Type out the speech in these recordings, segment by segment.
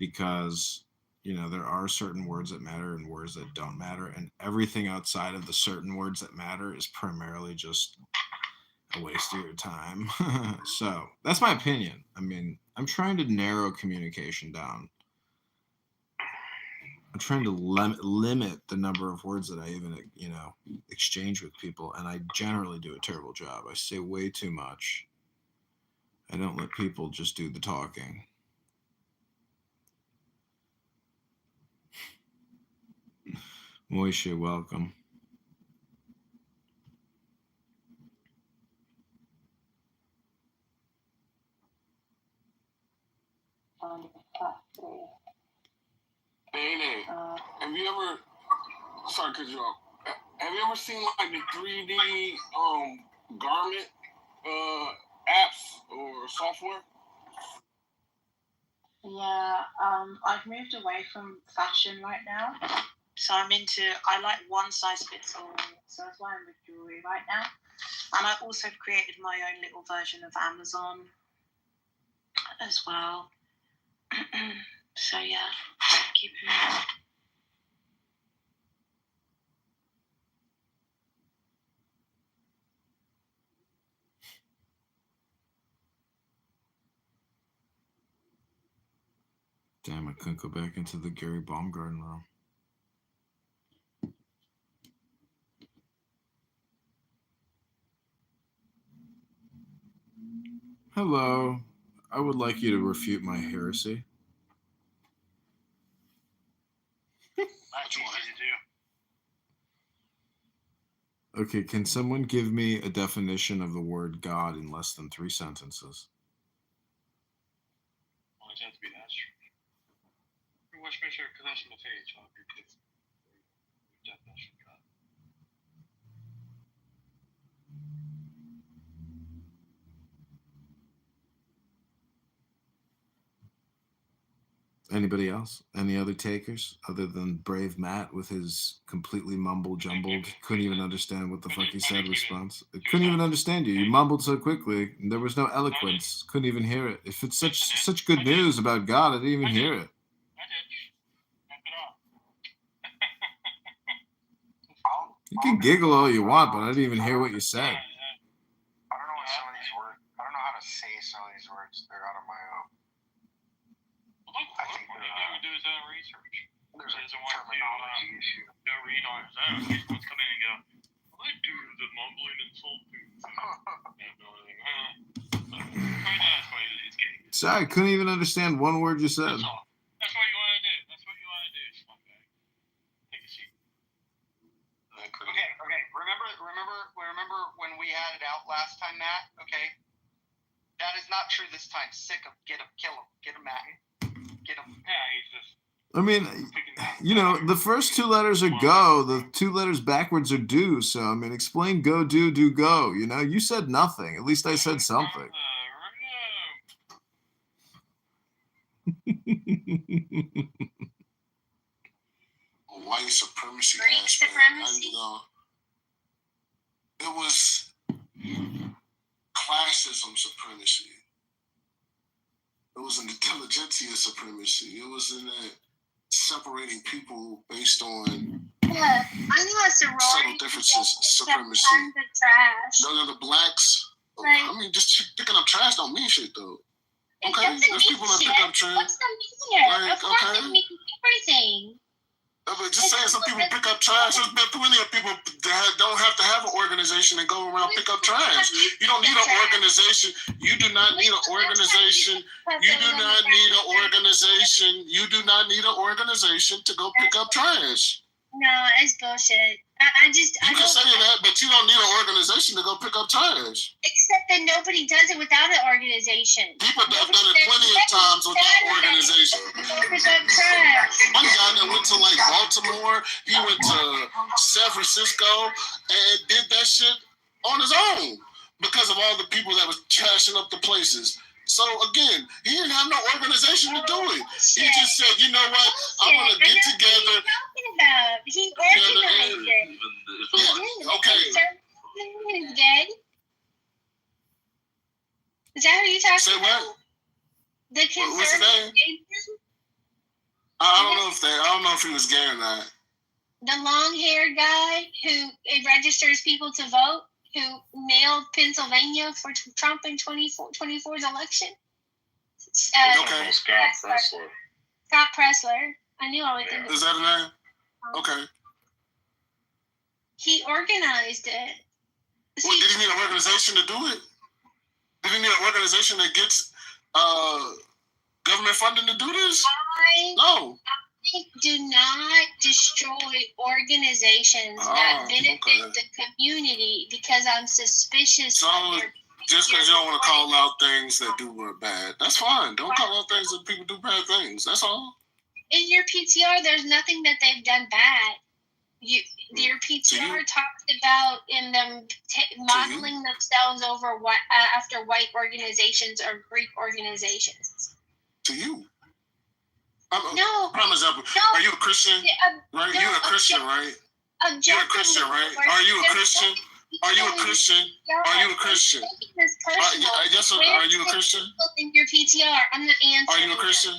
because there are certain words that matter and words that don't matter, and everything outside of the certain words that matter is primarily just a waste of your time. So that's my opinion. I mean, I'm trying to narrow communication down. I'm trying to limit the number of words that I even exchange with people, and I generally do a terrible job. I say way too much. I don't let people just do the talking. Moishe, welcome. Hey, have you ever? Sorry, cut you off. Have you ever seen like the 3D garment apps or software? Yeah, I've moved away from fashion right now. So I like one size fits all. So that's why I'm with jewelry right now. And I've also created my own little version of Amazon as well. So yeah, keep it moving. Damn, I couldn't go back into the Gary Baumgarten room. Hello. I would like you to refute my heresy. That's easy to do. Okay, can someone give me a definition of the word God in less than 3 sentences? Well, it has to be that strict. Westminster Convention of Faith, definition of God. Anybody else? Any other takers other than Brave Matt with his completely mumble jumbled, couldn't even understand what the fuck he said response? I couldn't even understand you. You mumbled so quickly. There was no eloquence. Couldn't even hear it. If it's such good news about God, I didn't even hear it. You can giggle all you want, but I didn't even hear what you said. I don't know what some of these words. I don't know how to say some of these words. They're out of my I think do his own research. There's a terminology issue. Go read on his own. He's supposed to come in and go, I do the mumbling and sulking. Sorry, I couldn't even understand one word you said. That's all. That's what you want to do. That's what you want to do, scumbag. Take a seat. Okay. Remember when we had it out last time, Matt? Okay. That is not true this time. Sick him. Get him. Kill him. Get him, Matt. Get him. Yeah, he's just. I mean, the first 2 letters are go. The 2 letters backwards are do. So, I mean, explain go, do go. You said nothing. At least I said something. White supremacy. Greek supremacy. It was classism supremacy. It was an intelligentsia supremacy. It was in that separating people based on subtle differences supremacy. No, the blacks. I mean, just picking up trash don't mean shit though. Okay, there's people that pick up trash. What's the meaning? Like, Of course it means everything. But just saying some people pick up trash. There's been plenty of people that don't have to have an organization and go around pick up trash. You don't need an organization. You do not need an organization. You do not need an organization. You do not need an organization to go pick up trash. No, it's bullshit. You can say that, but you don't need an organization to go pick up trash. Except that nobody does it without an organization. People have done it plenty of times without organization. Pick up trash. One guy that went to like Baltimore, he went to San Francisco and did that shit on his own because of all the people that was trashing up the places. So again, he didn't have no organization to do it. He just said, you know what, I'm gonna get together. He organized it. Okay. Is that who you talking Say about? what? The What's his name? I don't know if he was gay or not. The long-haired guy who registers people to vote, who nailed Pennsylvania for Trump in 2024's election. Okay. Scott Presler. Scott Presler. I knew I would think. Is that a name? Okay. He organized it. Well, did he need an organization to do it? Did he need an organization that gets government funding to do this? No. Do not destroy organizations that benefit the community because I'm suspicious of your just because you don't want to call out things that do bad, that's fine. Don't call out things that people do bad things. That's all. In your PTR, there's nothing that they've done bad. Your PTR talks about in them modeling themselves over after white organizations or Greek organizations. To you. No. Prime example. No. Are you a Christian? Right? You're a Christian, right? You're a Christian, right? Are you a Christian? Are you a Christian? Are you a Christian? Yes, are you a Christian? In your PTR, I'm not answering. Are you a Christian?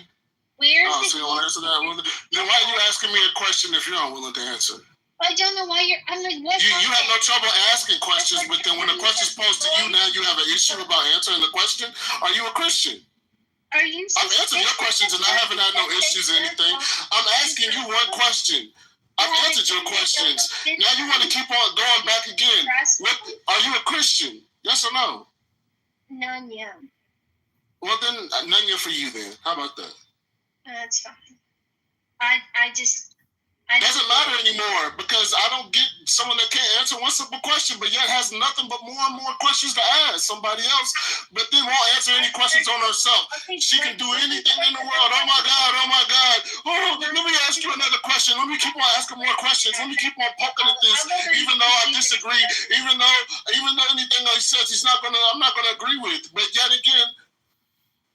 Where's so you want to answer that? Then why are you asking me a question if you're unwilling to answer? I don't know why you're. I'm like, what? You have no trouble asking questions, but then when the question's posed to you, now you have an issue about answering the question. Are you a Christian? Are you? I'm answering your questions, and I haven't had no issues or anything. I'm asking you one question. I've answered your questions. Now you want to keep on going back again. Are you a Christian? Yes or no? None, yeah. Well, then, none for you then. How about that? That's fine. I just... Doesn't matter anymore because I don't get someone that can't answer one simple question, but yet has nothing but more and more questions to ask somebody else, but then won't answer any questions on herself. She can do anything in the world. Oh my God. Oh, let me ask you another question. Let me keep on asking more questions. Let me keep on poking at this, even though I disagree, even though anything he says I'm not gonna agree with. But yet again,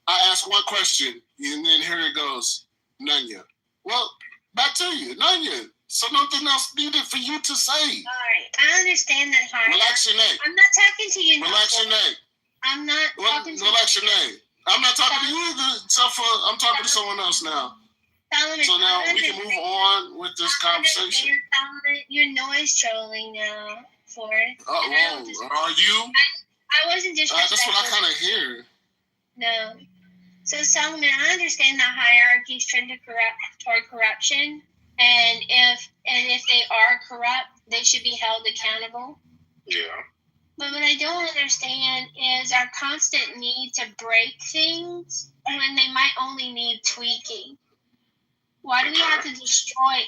I ask one question, and then here it goes, Nanya. Well, back to you, Nanya. So nothing else needed for you to say. All right, I understand that. Relax your neck. I'm not talking to you. Relax your neck. I'm not talking to you. Relax your neck. I'm not talking to you either. I'm talking to someone else now. Solomon, so now we can move on with this conversation. Solomon, you're noise trolling now, Forrest. Are you? I wasn't just. That's what I kind of hear. No. So Solomon, I understand that hierarchies trend toward corruption, and if they are corrupt, they should be held accountable. Yeah. But what I don't understand is our constant need to break things when they might only need tweaking. Why do we have to destroy?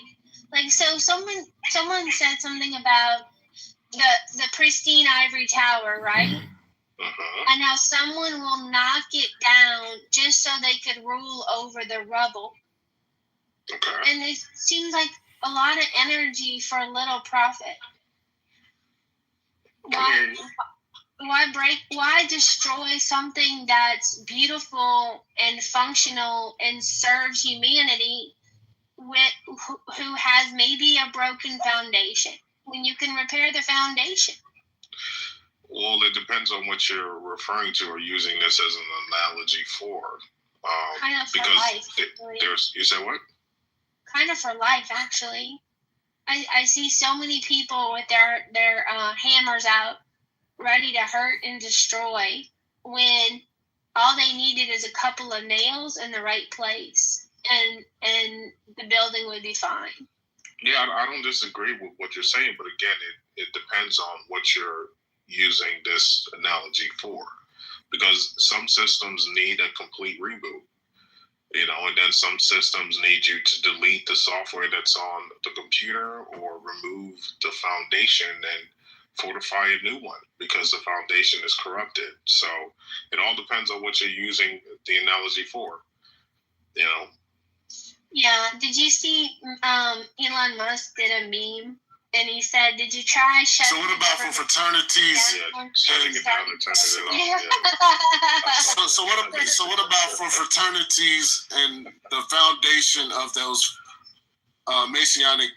Like, so someone said something about the pristine ivory tower, right? And how someone will knock it down just so they could rule over the rubble. Okay. And it seems like a lot of energy for little profit. Why destroy something that's beautiful and functional and serves humanity who has maybe a broken foundation when you can repair the foundation? Well, it depends on what you're referring to or using this as an analogy for. Kind of for because life. You said what? Kind of for life, actually. I see so many people with their hammers out, ready to hurt and destroy, when all they needed is a couple of nails in the right place, and the building would be fine. Yeah, I don't disagree with what you're saying, but again, it depends on what you're using this analogy for, because some systems need a complete reboot, and then some systems need you to delete the software that's on the computer or remove the foundation and fortify a new one because the foundation is corrupted. So it all depends on what you're using the analogy for. Yeah. Did you see Elon Musk did a meme? And he said, "Did you try shutting?" So what about for fraternities? Shutting it down and turning it off. So what about for fraternities and the foundation of those Masonic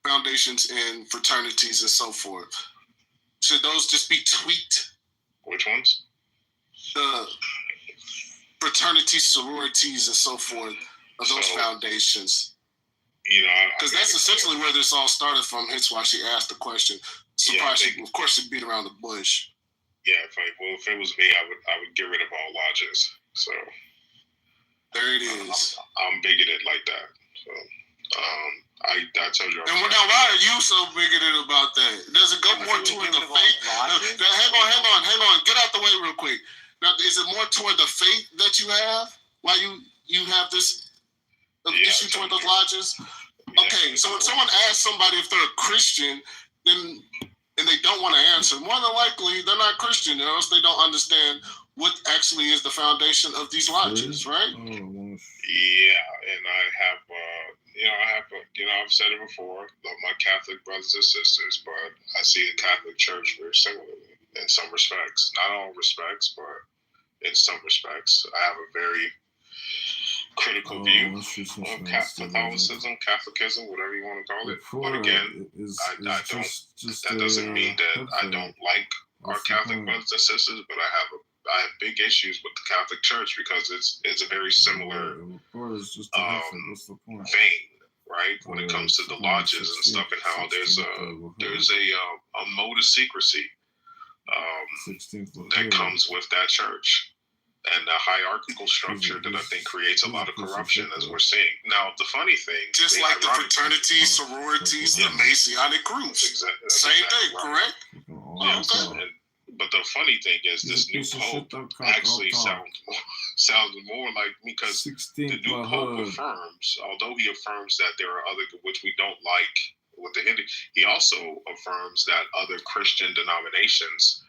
foundations and fraternities and so forth? Should those just be tweaked? Which ones? The fraternities, sororities, and so forth. of those So, foundations. You know, Because that's essentially where this all started from. Hence why she asked the question. Surprised she, of course, she beat around the bush. Yeah, if it was me, I would get rid of all lodges. So there it is. I'm bigoted like that. So I told you. And now, why are you so bigoted about that? Does it go more toward the faith? Hang on. Get out the way real quick. Now, is it more toward the faith that you have? Why you have this issue toward those lodges? Okay, so when someone asks somebody if they're a Christian, then and they don't want to answer, more than likely they're not Christian, or else they don't understand what actually is the foundation of these lodges, right? Yeah, and I've said it before, love my Catholic brothers and sisters, but I see the Catholic Church very similarly in some respects. Not all respects, but in some respects. I have a very critical view of Catholicism, Catholicism, whatever you want to call it. But again, that doesn't mean that I don't like our Catholic brothers and sisters, but I have big issues with the Catholic Church because it's a very similar vein, right? When it comes to the lodges and stuff, and how there's a mode of secrecy that comes with that church. And the hierarchical structure that I think creates a lot of corruption, as we're seeing. Now, the funny thing... Just like the fraternities, sororities, the Masonic groups. Same thing, correct? But the funny thing is, this new pope actually sounds more like me, because the new pope affirms, although he affirms that there are other, which we don't like with the Hindu, he also affirms that other Christian denominations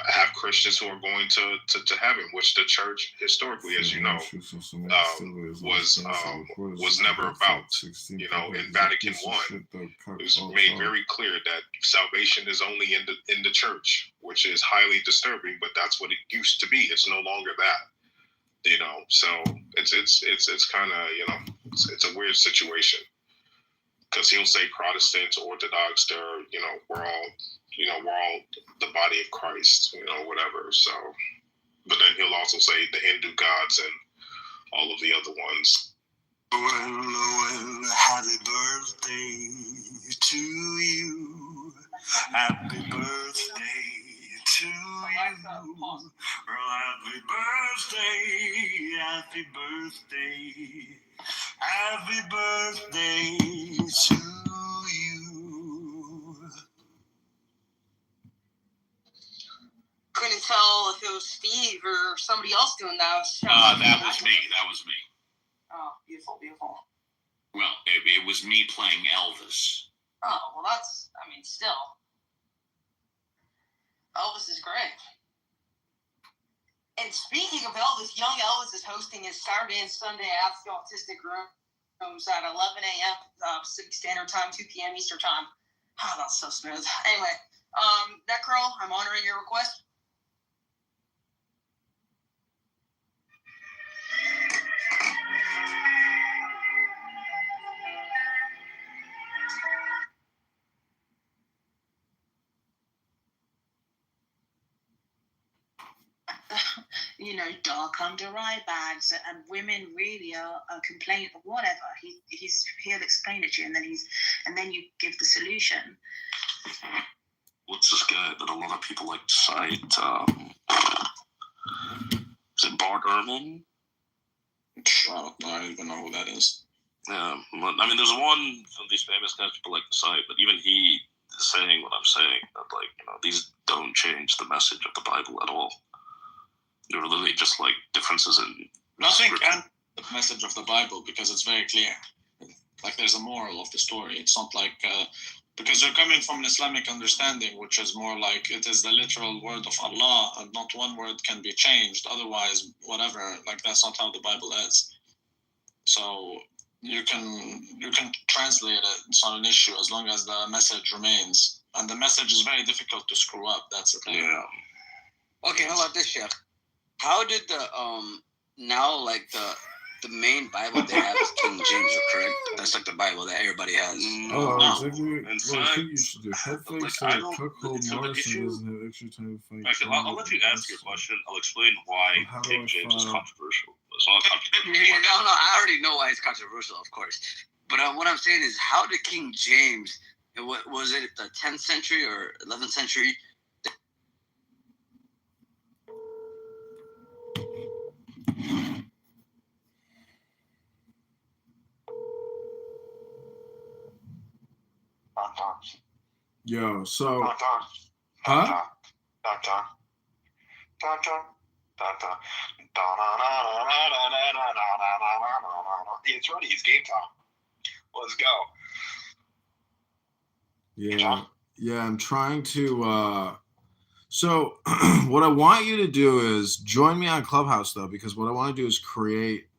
have Christians who are going to heaven, which the church historically, as you know, was never about. You know, in Vatican I, it was made very clear that salvation is only in the church, which is highly disturbing. But that's what it used to be. It's no longer that. You know, so it's kind of, you know, it's a weird situation, because he'll say Protestants, Orthodox, they're, you know, we're all the body of Christ, you know, whatever. So, but then he'll also say the Hindu gods and all of the other ones. Well, happy birthday to you. Happy birthday to you. Well, happy birthday, happy birthday, happy birthday to you. Couldn't tell if it was Steve or somebody else doing that. That was me. Oh, beautiful, beautiful. Well, it was me playing Elvis. Oh, well, that's, I mean, still. Elvis is great. And speaking of Elvis, young Elvis is hosting his Saturday and Sunday Ask the Autistic Rooms at 11 a.m. Pacific Standard Time, 2 p.m. Eastern Time. Oh, that's so smooth. Anyway, Necro, I'm honoring your request. You know, dark under eye bags, and women really are complaining of whatever. He'll explain it to you, and then you give the solution. What's this guy that a lot of people like to cite? Is it Bart Ehrman? I don't even know who that is. Yeah, I mean, there's one of these famous guys people like to cite, but even he is saying what I'm saying, that, like, you know, these don't change the message of the Bible at all. They're literally just like differences in nothing can the message of the Bible, because it's very clear. Like, there's a moral of the story. It's not like because you're coming from an Islamic understanding, which is more like it is the literal word of Allah, and not one word can be changed. Otherwise, whatever. Like, that's not how the Bible is. So you can translate it. It's not an issue as long as the message remains. And the message is very difficult to screw up. That's the thing. Yeah. Okay, how about this, Sheikh? How did the now, like, the main Bible they have is King James, correct? That's like the Bible that everybody has. Oh, No. exactly. In Well, I fact, think you should do. Hopefully, like, so I that don't- Cuckold so the Morrison issue- doesn't have extra time to fight. Actually, I'll let you ask your question. I'll explain why Well, how do King I James is file? controversial. It's not a controversial No, question. I already know why it's controversial, of course. But what I'm saying is, how did King James, what was it, the 10th century or 11th century? Yo, so, huh? It's ready. It's game time. Let's go. Yeah, I'm trying to, so what I want you to do is join me on Clubhouse, though, because what I want to do is create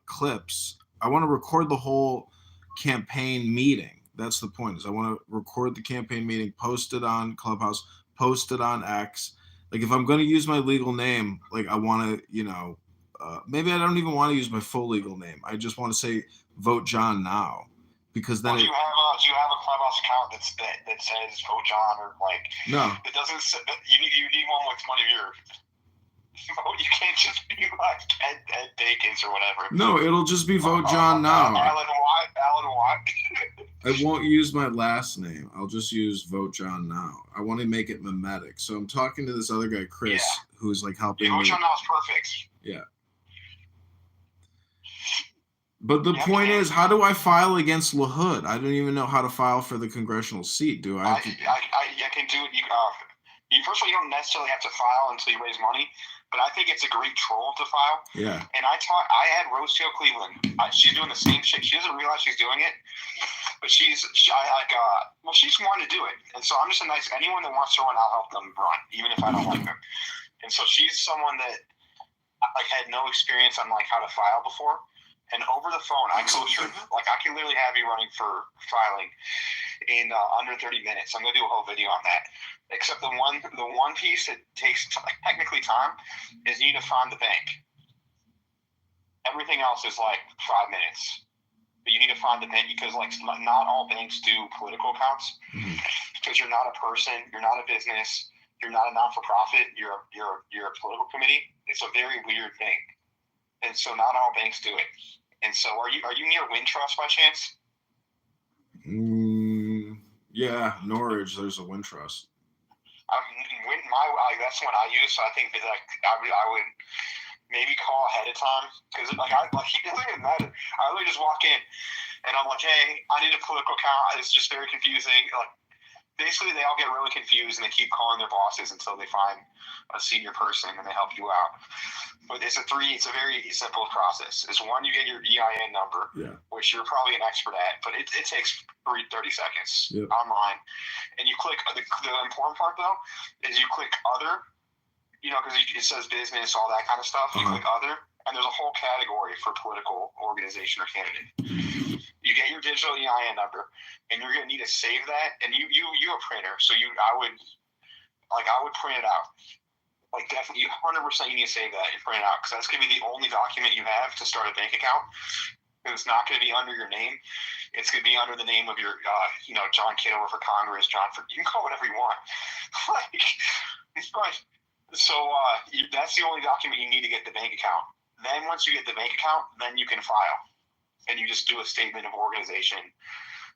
clips. I want to record the whole campaign meeting. That's the point, is I want to record the campaign meeting, post it on Clubhouse, post it on X. Like, if I'm going to use my legal name, like, I want to, you know, maybe I don't even want to use my full legal name. I just want to say Vote John Now, because then Do you have a Clubhouse account that says Vote John, or like no. it doesn't say, you need one with one of your. You can't just be like Ed Dakins or whatever. No, it'll just be Vote John Now. Alan Watt. I won't use my last name. I'll just use Vote John Now. I want to make it mimetic. So I'm talking to this other guy, Chris, who's like helping Vote me. John Now is perfect. Yeah. But the point is, how do I file against LaHood? I don't even know how to file for the congressional seat. Do I? I can do it. First of all, you don't necessarily have to file until you raise money, but I think it's a great troll to file. Yeah. And I had Rocio Cleveland. She's doing the same shit. She doesn't realize she's doing it, but she's wanting to do it. And so I'm just anyone that wants to run, I'll help them run, even if I don't like them. And so she's someone that had no experience on how to file before. And over the phone, I coach her. I can literally have you running for filing in under 30 minutes. I'm gonna do a whole video on that. Except the one piece that takes technically time is you need to find the bank. Everything else is 5 minutes. But you need to find the bank because not all banks do political accounts. Because you're not a person, you're not a business, you're not a non-for-profit, you're a political committee. It's a very weird thing. And so not all banks do it. And so are you near Wintrust by chance? Yeah, Norwich, there's a Wintrust. That's one I use, so I think that I would maybe call ahead of time because it doesn't matter. I literally just walk in and I'm like, hey, I need a political account. It's just very confusing. Basically, they all get really confused and they keep calling their bosses until they find a senior person and they help you out. But it's a very simple process. It's one, you get your EIN number, which you're probably an expert at, but it takes 30 seconds online. And you click, the important part though, is you click other, because it says business, all that kind of stuff. You click other, and there's a whole category for political organization or candidate. You get your digital EIN number, and you're gonna need to save that. And you're a printer, so I would print it out. Definitely, 100% you need to save that and print it out because that's gonna be the only document you have to start a bank account. It's not gonna be under your name. It's gonna be under the name of your, John Kittle for Congress, you can call it whatever you want. So that's the only document you need to get the bank account. Then once you get the bank account, then you can file. And you just do a statement of organization,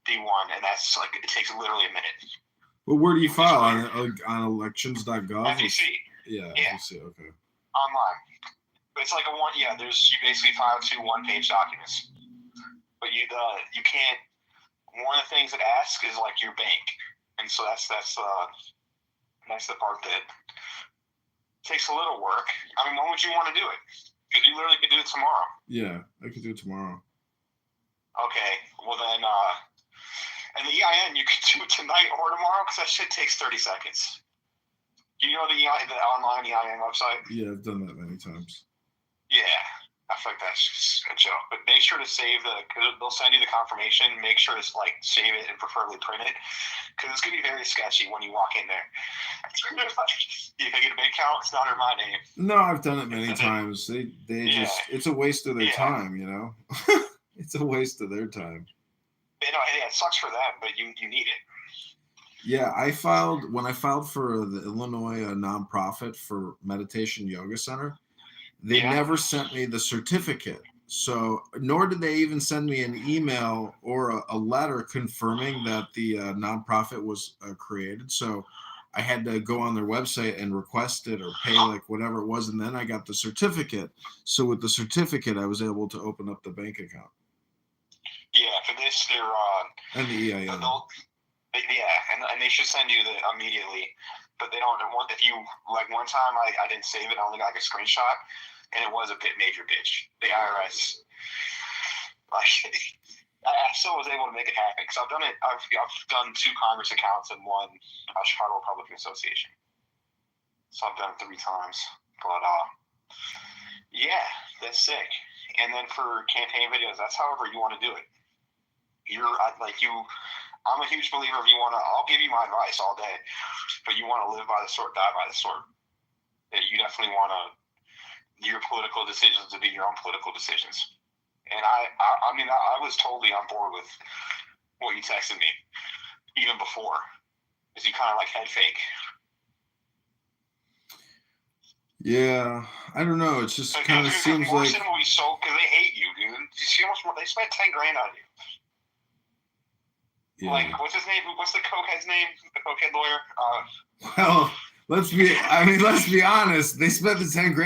D1, and that's it takes literally a minute. Well, where do you file? On elections.gov? FEC. Yeah, FEC, okay. Online. But it's you basically file 2 one-page documents. But you can't, one of the things it asks is your bank. And so that's the part that takes a little work. I mean, when would you want to do it? Because you literally could do it tomorrow. Yeah, I could do it tomorrow. Okay, well then, and the EIN, you can do it tonight or tomorrow because that shit takes 30 seconds. Do you know the online EIN website? Yeah, I've done that many times. Yeah. I feel like that's just a joke. But make sure to save because they'll send you the confirmation. Make sure to save it and preferably print it, because it's gonna be very sketchy when you walk in there. You can get a bank account. It's not under my name. No, I've done it many times. They just, it's a waste of their time, you know. It's a waste of their time. It sucks for them, but you need it. Yeah, when I filed for the Illinois nonprofit for Meditation Yoga Center, they never sent me the certificate. So, nor did they even send me an email or a letter confirming that the nonprofit was created. So, I had to go on their website and request it or pay like whatever it was, and then I got the certificate. So, with the certificate, I was able to open up the bank account. Yeah, for this, they're and the EIN. And they should send you immediately. But they don't want, if you, like one time I didn't save it, I only got like a screenshot, and it was a major bitch. The IRS, I still was able to make it happen, because I've done it, I've done 2 Congress accounts and 1 Chicago Republican Association. So I've done it 3 times. But, yeah, that's sick. And then for campaign videos, that's however you want to do it. I'm a huge believer if you want to, I'll give you my advice all day, but you want to live by the sword, die by the sword. You definitely want your political decisions to be your own political decisions. And I was totally on board with what you texted me, even before, because you kind of head fake. Yeah, I don't know. It just kind of seems like. Will be so, because they hate you, dude. You see how much they spent $10,000 on you. Yeah. What's his name? What's the cokehead's name? The cokehead lawyer? Well, let's be honest. They spent the $10,000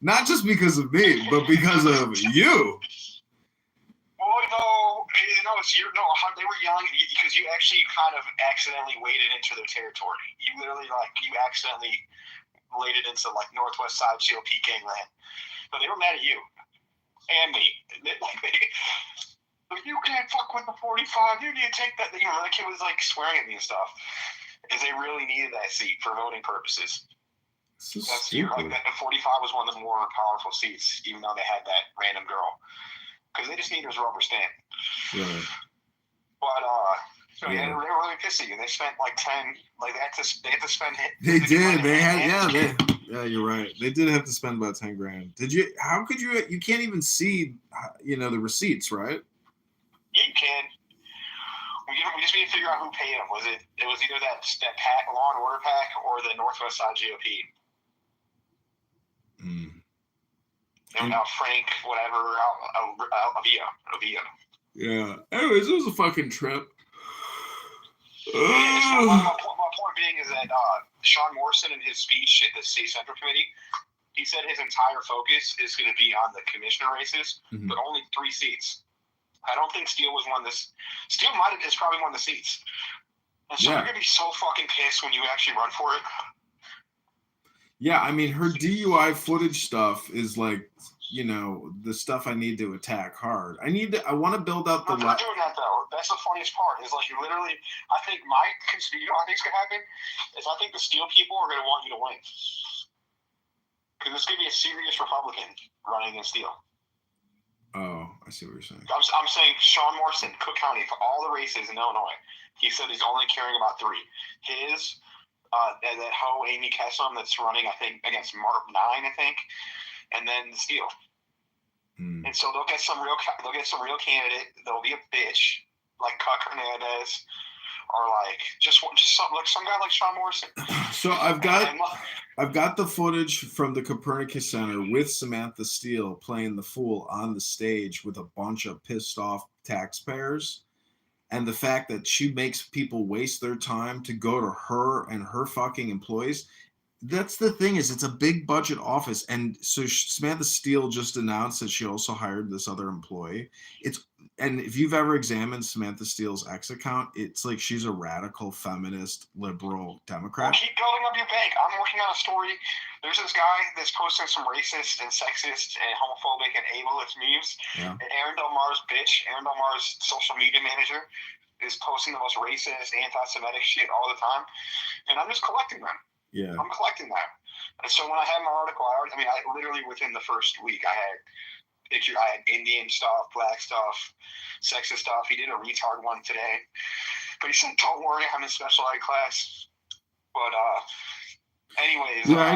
not just because of me, but because of you. Well, they were young because you actually kind of accidentally waded into their territory. You literally you accidentally waded into Northwest Side GOP gangland. But they were mad at you and me. You can't fuck with the 45. You need to take that. The kid was swearing at me and stuff, because they really needed that seat for voting purposes. So stupid. That 45 was one of the more powerful seats, even though they had that random girl, because they just needed his rubber stamp. Right. But they were really pissed at you. They spent 10. They had to spend. They did. They had. Yeah, you're right. They did have to spend about $10,000. Did you? How could you? You can't even see, the receipts, right? You can. We just need to figure out who paid them. It was either that PAC, Law and Order PAC, or the Northwest Side GOP. And now Frank, whatever, Avia. Yeah. Anyways, it was a fucking trip. Yeah, so my point being is that Sean Morrison, in his speech at the State Central Committee, he said his entire focus is going to be on the commissioner races, but only 3 seats. I don't think Steele was one of this. Steele is probably one of the seats. And so you're going to be so fucking pissed when you actually run for it. Yeah, I mean, her DUI footage stuff is the stuff I need to attack hard. I want to build up the. I'm not doing that though. That's the funniest part. Is you literally. I think what I think's gonna happen is I think the Steele people are gonna want you to win, because it's gonna be a serious Republican running against Steele. Oh, I see what you're saying. I'm saying Sean Morrison, Cook County, for all the races in Illinois, he said he's only caring about 3. His, that hoe Amy Kessom that's running, I think, against Mark 9, I think, and then Steele. And so they'll get some real candidate. They'll be a bitch like Cuck Hernandez, or just some guy like Sean Morrison. So I've got the footage from the Copernicus Center with Samantha Steele playing the fool on the stage with a bunch of pissed off taxpayers, and the fact that she makes people waste their time to go to her and her fucking employees. That's the thing, is it's a big budget office. And so Samantha Steele just announced that she also hired this other employee. And if you've ever examined Samantha Steele's X account, it's like she's a radical feminist, liberal Democrat. Well, keep building up your bank. I'm working on a story. There's this guy that's posting some racist and sexist and homophobic and ableist memes. Yeah. And Aaron Del Mar's bitch, Aaron Del Mar's social media manager, is posting the most racist, anti-Semitic shit all the time. And I'm just collecting them. Yeah. I'm collecting that. And so when I had my article, I literally within the first week, I had picture. I had Indian stuff, black stuff, sexist stuff. He did a retard one today, but he said, "Don't worry, I'm in special ed class." But anyways, Yeah, I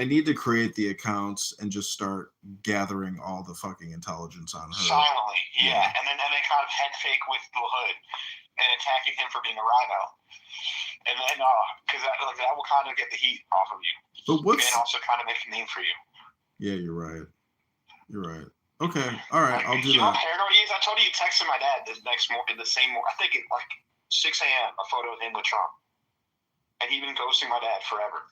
need to create the accounts and just start gathering all the fucking intelligence on her. Silently, yeah. And then kind of head fake with the hood and attacking him for being a rhino. And then, because that will kind of get the heat off of you. But what's... And also kind of make a name for you. Yeah, you're right. You're right. Okay, all right, I'll do you know how that. paranoid he is? I told you he texted my dad the next morning, I think at like 6 a.m., a photo of him with Trump. And he's been ghosting my dad forever.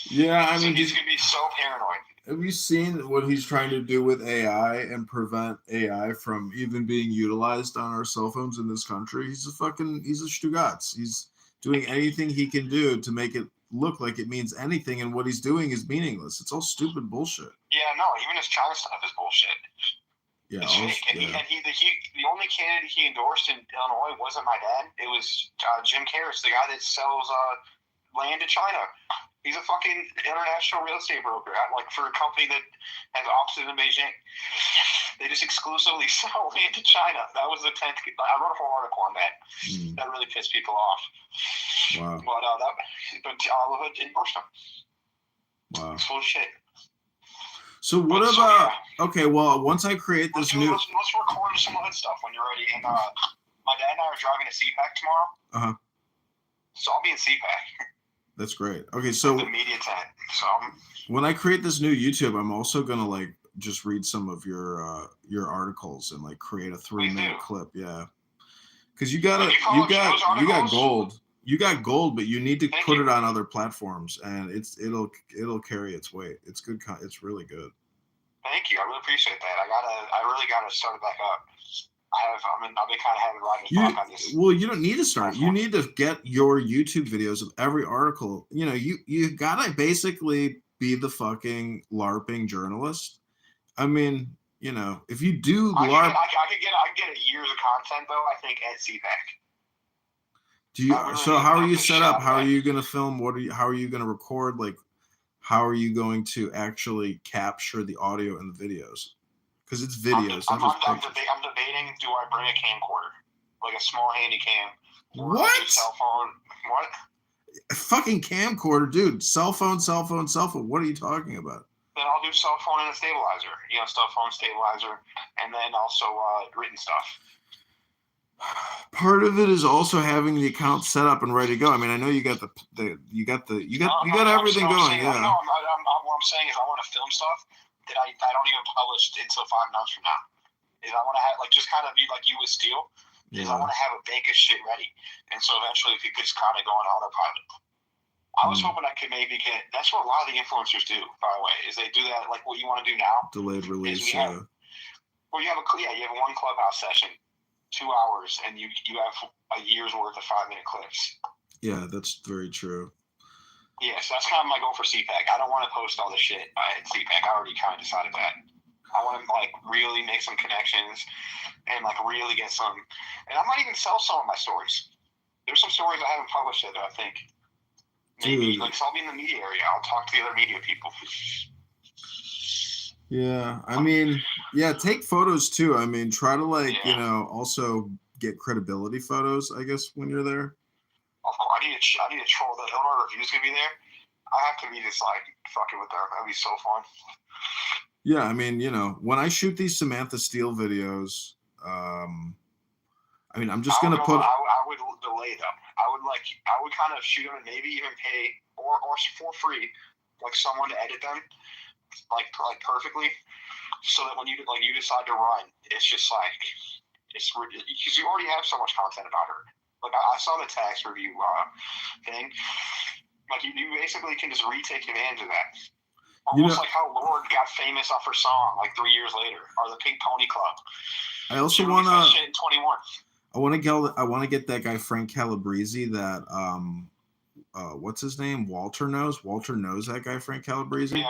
Yeah, I mean, he's going to be so paranoid. Have you seen what he's trying to do with AI and prevent AI from even being utilized on our cell phones in this country? He's a Stugatz. He's doing anything he can do to make it look like it means anything, and what he's doing is meaningless. It's all stupid bullshit. Yeah, no, even his China stuff is bullshit. Yeah, it's fake. And the only candidate he endorsed in Illinois wasn't my dad. It was Jim Karras, the guy that sells land to China. He's a fucking international real estate broker, like for a company that has offices in Beijing. They just exclusively sell land to China. That was the 10th. I wrote a whole article on that. That really pissed people off. Wow. But Oliver endorsed him. Wow. It's full of shit. So what about? Okay, well, once I create this new. Let's record some other stuff when you're ready. And my dad and I are driving to CPAC tomorrow. So I'll be in CPAC. That's great. Okay, so the media tent. So when I create this new YouTube, I'm also gonna like just read some of your articles and like create a 3-minute clip. Yeah, because you got gold. You got gold, but you need to put it on other platforms, and it'll carry its weight. It's good. It's really good. Thank you. I really appreciate that. I really gotta start it back up. I've been kind of having riding back on this. Well, you don't need to start. You need to get your YouTube videos of every article. You know, you gotta basically be the fucking LARPing journalist. I mean, you know, if you do LARP, I could get years of content though. I think at CPAC. Do you? So how are you set up? How are you gonna film? How are you gonna record? Like, how are you going to actually capture the audio and the videos? Because it's videos, I'm debating, do I bring a camcorder? Like a small handy cam? What? Cell phone? What? A fucking camcorder, dude. Cell phone. What are you talking about? Then I'll do cell phone and a stabilizer. You know, cell phone stabilizer, and then also written stuff. Part of it is also having the account set up and ready to go. I mean, I know you got everything going. Yeah. No, what I'm saying is I want to film stuff that I don't even publish until 5 months from now. Is I want to have just kind of be like you with Steel. Is I want to have a bank of shit ready, and so eventually it could just kind of go on autopilot. I was hoping I could maybe get. That's what a lot of the influencers do, by the way, is they do that like what you want to do now. Delayed release. You have one Clubhouse session, 2 hours, and you have a year's worth of 5-minute clips. Yeah, that's very true. Yes, that's kind of my goal for CPAC. I don't want to post all the shit at CPAC. I already kind of decided that. I want to really make some connections and really get some. And I might even sell some of my stories. There's some stories I haven't published yet that I think maybe so I'll be in the media area. I'll talk to the other media people. Yeah, I mean, take photos too. I mean, try to also get credibility photos. I guess when you're there. Of course, I need to troll the Illinois Review's gonna be there. I have to be just fucking with them. That'd be so fun. Yeah, I mean, when I shoot these Samantha Steele videos, I mean, I'm just gonna put. I would delay them. I would kind of shoot them and maybe even pay or for free, someone to edit them, perfectly, so that when you decide to run, it's just it's because you already have so much content about her. I saw the tax review thing. You basically can just retake advantage of that. Almost like how Lorde got famous off her song 3 years later, or the Pink Pony Club. I also want to. Shit in 21. I want to get that guy Frank Calabrese. That what's his name? Walter knows that guy Frank Calabrese. Yeah.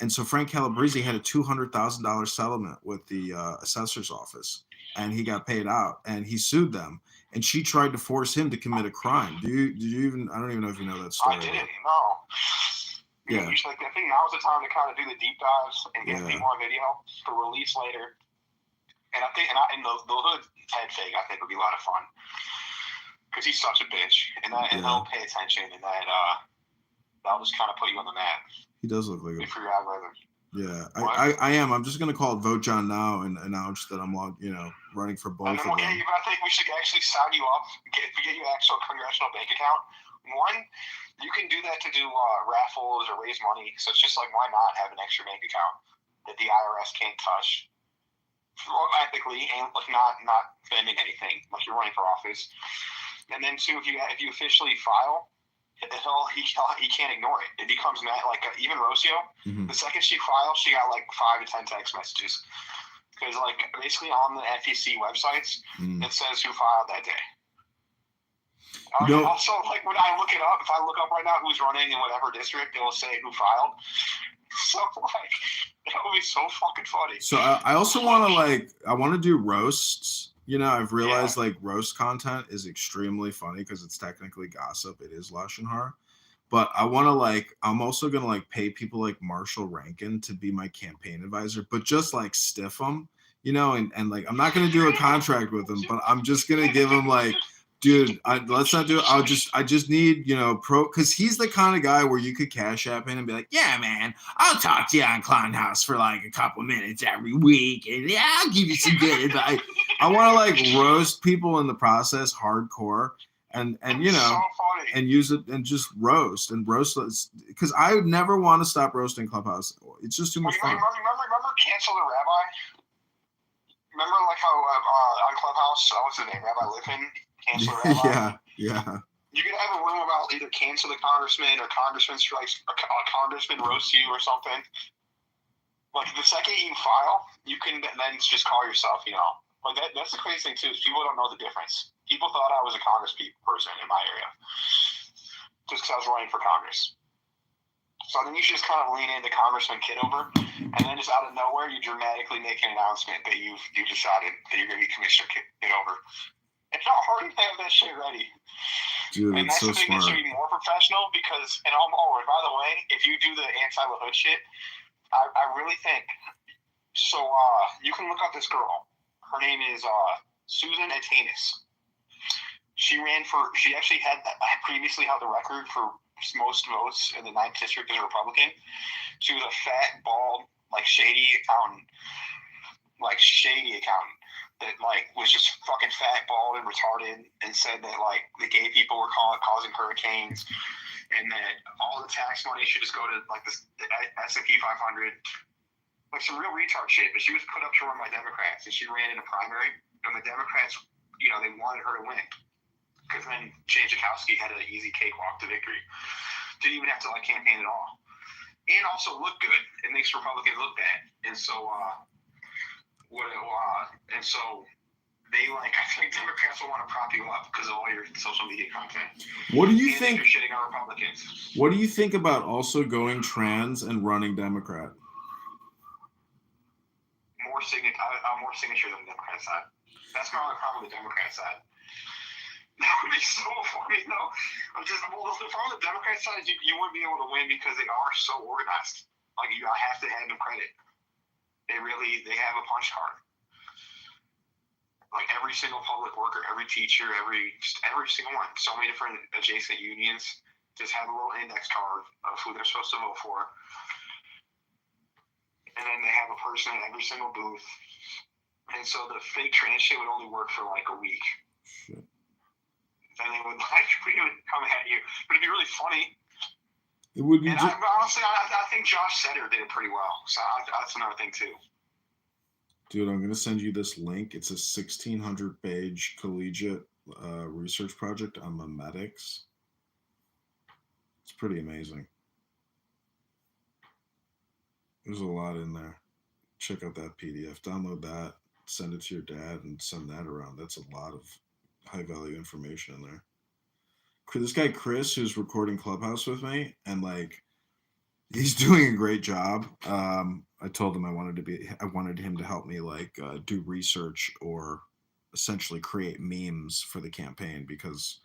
And so Frank Calabrese had a $200,000 settlement with the assessor's office, and he got paid out, and he sued them. And she tried to force him to commit a crime. Did you even? I don't even know if you know that story. I didn't know. Yeah. You should, like, I think now's the time to kind of do the deep dives and get Yeah. people on video for release later. And I think, and the Hood head fake, I think would be a lot of fun because he's such a bitch, and he'll pay attention, and that'll just kind of put you on the map. He does look like If you're algorithm. Yeah, What? I am. I'm just gonna call it Vote John now and announce that I'm running for both And of then we'll get them. you, but I think we should actually sign you up, get you an actual congressional bank account. One, you can do that to do raffles or raise money. So it's just like, why not have an extra bank account that the IRS can't touch? Ethically, and like not spending anything, like you're running for office. And then two, if you officially file, he can't ignore it. It becomes like even Rocio. Mhm. The second she filed, she got like 5 to 10 text messages because like basically on the FEC websites it says who filed that day. No. Also, like when I look it up, if I look up right now who's running in whatever district, it will say who filed. So like that would be so fucking funny. So I also want to do roasts. I've realized like roast content is extremely funny because it's technically gossip. It is Lashon Hara. But I want to I'm also going to pay people like Marshall Rankin to be my campaign advisor, but just stiff them, and like, I'm not going to do a contract with them, but I'm just going to give them dude, let's not do it. I just need, because he's the kind of guy where you could cash app in and be like, yeah, man, I'll talk to you on Clown House for a couple minutes every week, and yeah, I'll give you some good advice. I want to roast people in the process hardcore, and so funny. and use it and just roast because I would never want to stop roasting Clubhouse. It's just too much fun. Remember Cancel the Rabbi? Remember how on Clubhouse, what's his name, Rabbi Liffin? Cancel the Rabbi? Yeah. You could have a room about either cancel the congressman or congressman strikes, or congressman roasts you or something. Like the second you file, you can then just call yourself, Like that's the crazy thing too, is people don't know the difference. People thought I was a Congress person in my area just because I was running for Congress. So then you should just kind of lean into Congressman Kidover, and then just out of nowhere, you dramatically make an announcement that you decided that you're going to be Commissioner Kidover. It's not hard to have that shit ready. Dude, And it's that's so the thing that smart. should be more professional because, and by the way, if you do the anti-LaHood shit, I really think, so you can look up this girl. Her name is Susan Atanis. She actually had previously held the record for most votes in the 9th district as a Republican. She was a fat, bald, shady accountant that was just fucking fat, bald, and retarded, and said that the gay people were causing hurricanes, and that all the tax money should just go to the S&P 500, some real retard shit. But she was put up to run by Democrats, and she ran in a primary, and the Democrats, they wanted her to win, because then Jane Jakowski had an easy cakewalk to victory. Didn't even have to campaign at all, and also look good. It makes Republicans look bad, and so. And so they I think Democrats will want to prop you up because of all your social media content. What do you and think? You're shitting on Republicans. What do you think about also going trans and running Democrat? More signatures on the Democrat side. That's my only problem with the Democrat side. That would be so funny, though. The problem with the Democrat side is you wouldn't be able to win because they are so organized. I have to hand them credit. They have a punch card. Every single public worker, every teacher, every single one, so many different adjacent unions just have a little index card of who they're supposed to vote for. And then they have a person in every single booth. And so the fake trans shit would only work for a week. Shit. Then they would really come at you. But it'd be really funny. It would be. And honestly, I think Josh Setter did it pretty well. So that's another thing too. Dude, I'm gonna send you this link. It's a 1,600-page collegiate research project on memetics. It's pretty amazing. There's a lot in there. Check out that PDF. Download that. Send it to your dad and send that around. That's a lot of high-value information in there. This guy Chris, who's recording Clubhouse with me, and he's doing a great job. I told him I wanted him to help me do research or essentially create memes for the campaign, because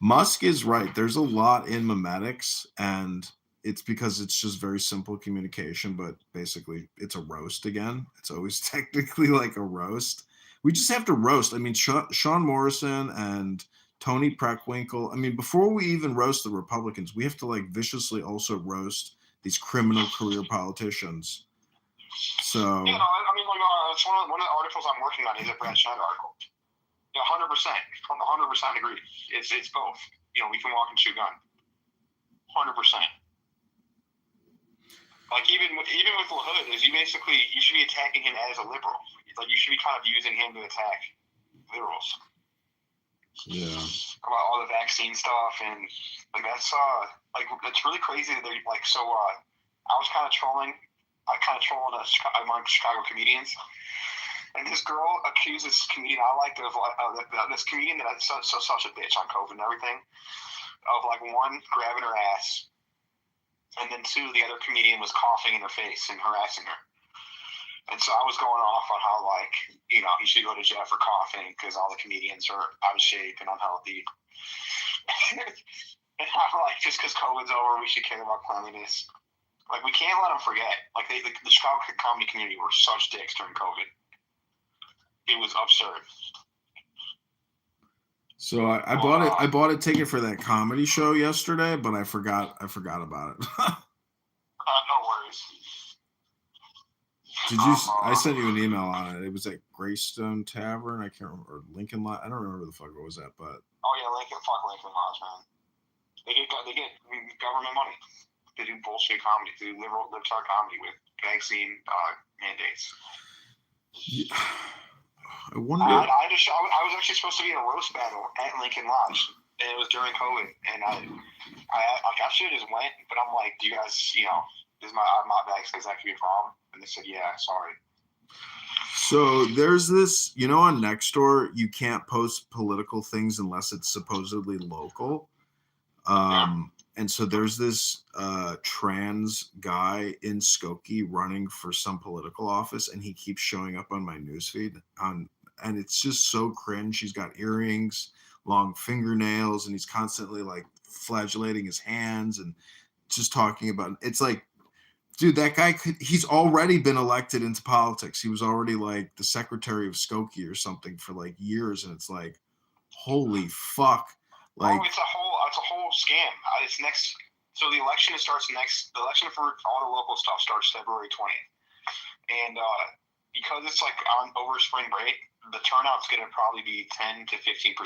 Musk is right. There's a lot in memetics, and it's because it's just very simple communication, but basically it's a roast again. It's always technically like a roast. We just have to roast. I mean, Sean Morrison and Tony Preckwinkle. I mean, before we even roast the Republicans, we have to like viciously also roast these criminal career politicians. So yeah, no, I mean, like, it's one of the articles I'm working on is a Brad Schneider article. Yeah, 100%, 100% agree. It's both. You know, we can walk and chew gun. 100%. Like even with LaHood, is you should be attacking him as a liberal. Like you should be kind of using him to attack liberals. yeah. About all the vaccine stuff and like that's like it's really crazy that they're like so. I was kind of trolling. Among Chicago comedians, and this girl accused this comedian I liked of this comedian that is such a bitch on COVID and everything, of like one grabbing her ass. And then two, the other comedian was coughing in her face and harassing her. And so I was going off on how, like, you know, he should go to jail for coughing because all the comedians are out of shape and unhealthy. And how, like, just because COVID's over, we should care about cleanliness. Like, we can't let them forget. Like, the Chicago comedy community were such dicks during COVID. It was absurd. So I bought a ticket for that comedy show yesterday, but I forgot about it. No worries. Did you? I sent you an email on it. It was at Greystone Tavern. I can't remember, or Lincoln Lodge. I don't remember the fuck it was at, but. Oh yeah, Lincoln Lodge, man. They get government money. They do bullshit comedy. They do libtard comedy with vaccine mandates. Yeah. I wonder. I was actually supposed to be in a roast battle at Lincoln Lodge, and it was during COVID. And I should have just went, but I'm like, do you guys, you know, I'm not vaxxed because that could be a problem. And they said, yeah, sorry. So there's this, you know, on Nextdoor, you can't post political things unless it's supposedly local. And so there's this trans guy in Skokie running for some political office, and he keeps showing up on my newsfeed. And it's just so cringe. He's got earrings, long fingernails, and he's constantly like flagellating his hands and just talking about. It's like, dude, that guy he's already been elected into politics. He was already like the secretary of Skokie or something for like years, and it's like, holy fuck. Like, it's a whole scam. It's next. So the election The election for all the local stuff starts February 20th, and because it's like over spring break, the turnout's going to probably be 10 to 15%.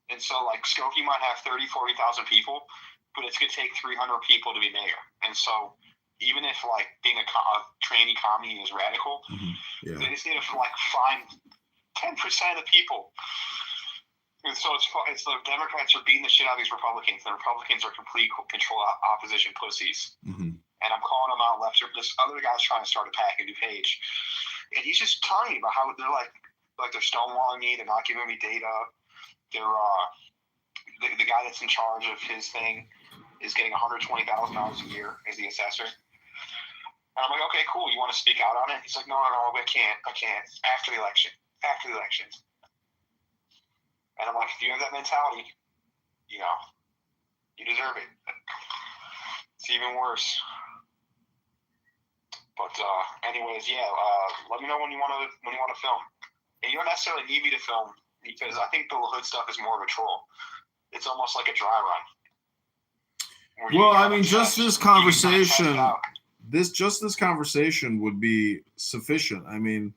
And so like Skokie might have 30,000-40,000 people, but it's going to take 300 people to be mayor. And so even if like being a trainee commie is radical, yeah. They just need to like find 10% of the people. And so it's the Democrats are beating the shit out of these Republicans. The Republicans are complete control opposition pussies. Mm-hmm. And I'm calling them out left. This other guy's trying to start a PAC, a new page, and he's just telling me about how they're like they're stonewalling me. They're not giving me data. They're the guy that's in charge of his thing is getting $120,000 a year as the assessor. And I'm like, okay, cool. You want to speak out on it? He's like, no, I can't. After the election. And I'm like, if you have that mentality, you know, you deserve it. It's even worse. But anyways, yeah. Let me know when you want to film. And you don't necessarily need me to film because I think the hood stuff is more of a troll. It's almost like a dry run. Well, I mean, just this conversation. This conversation would be sufficient. I mean,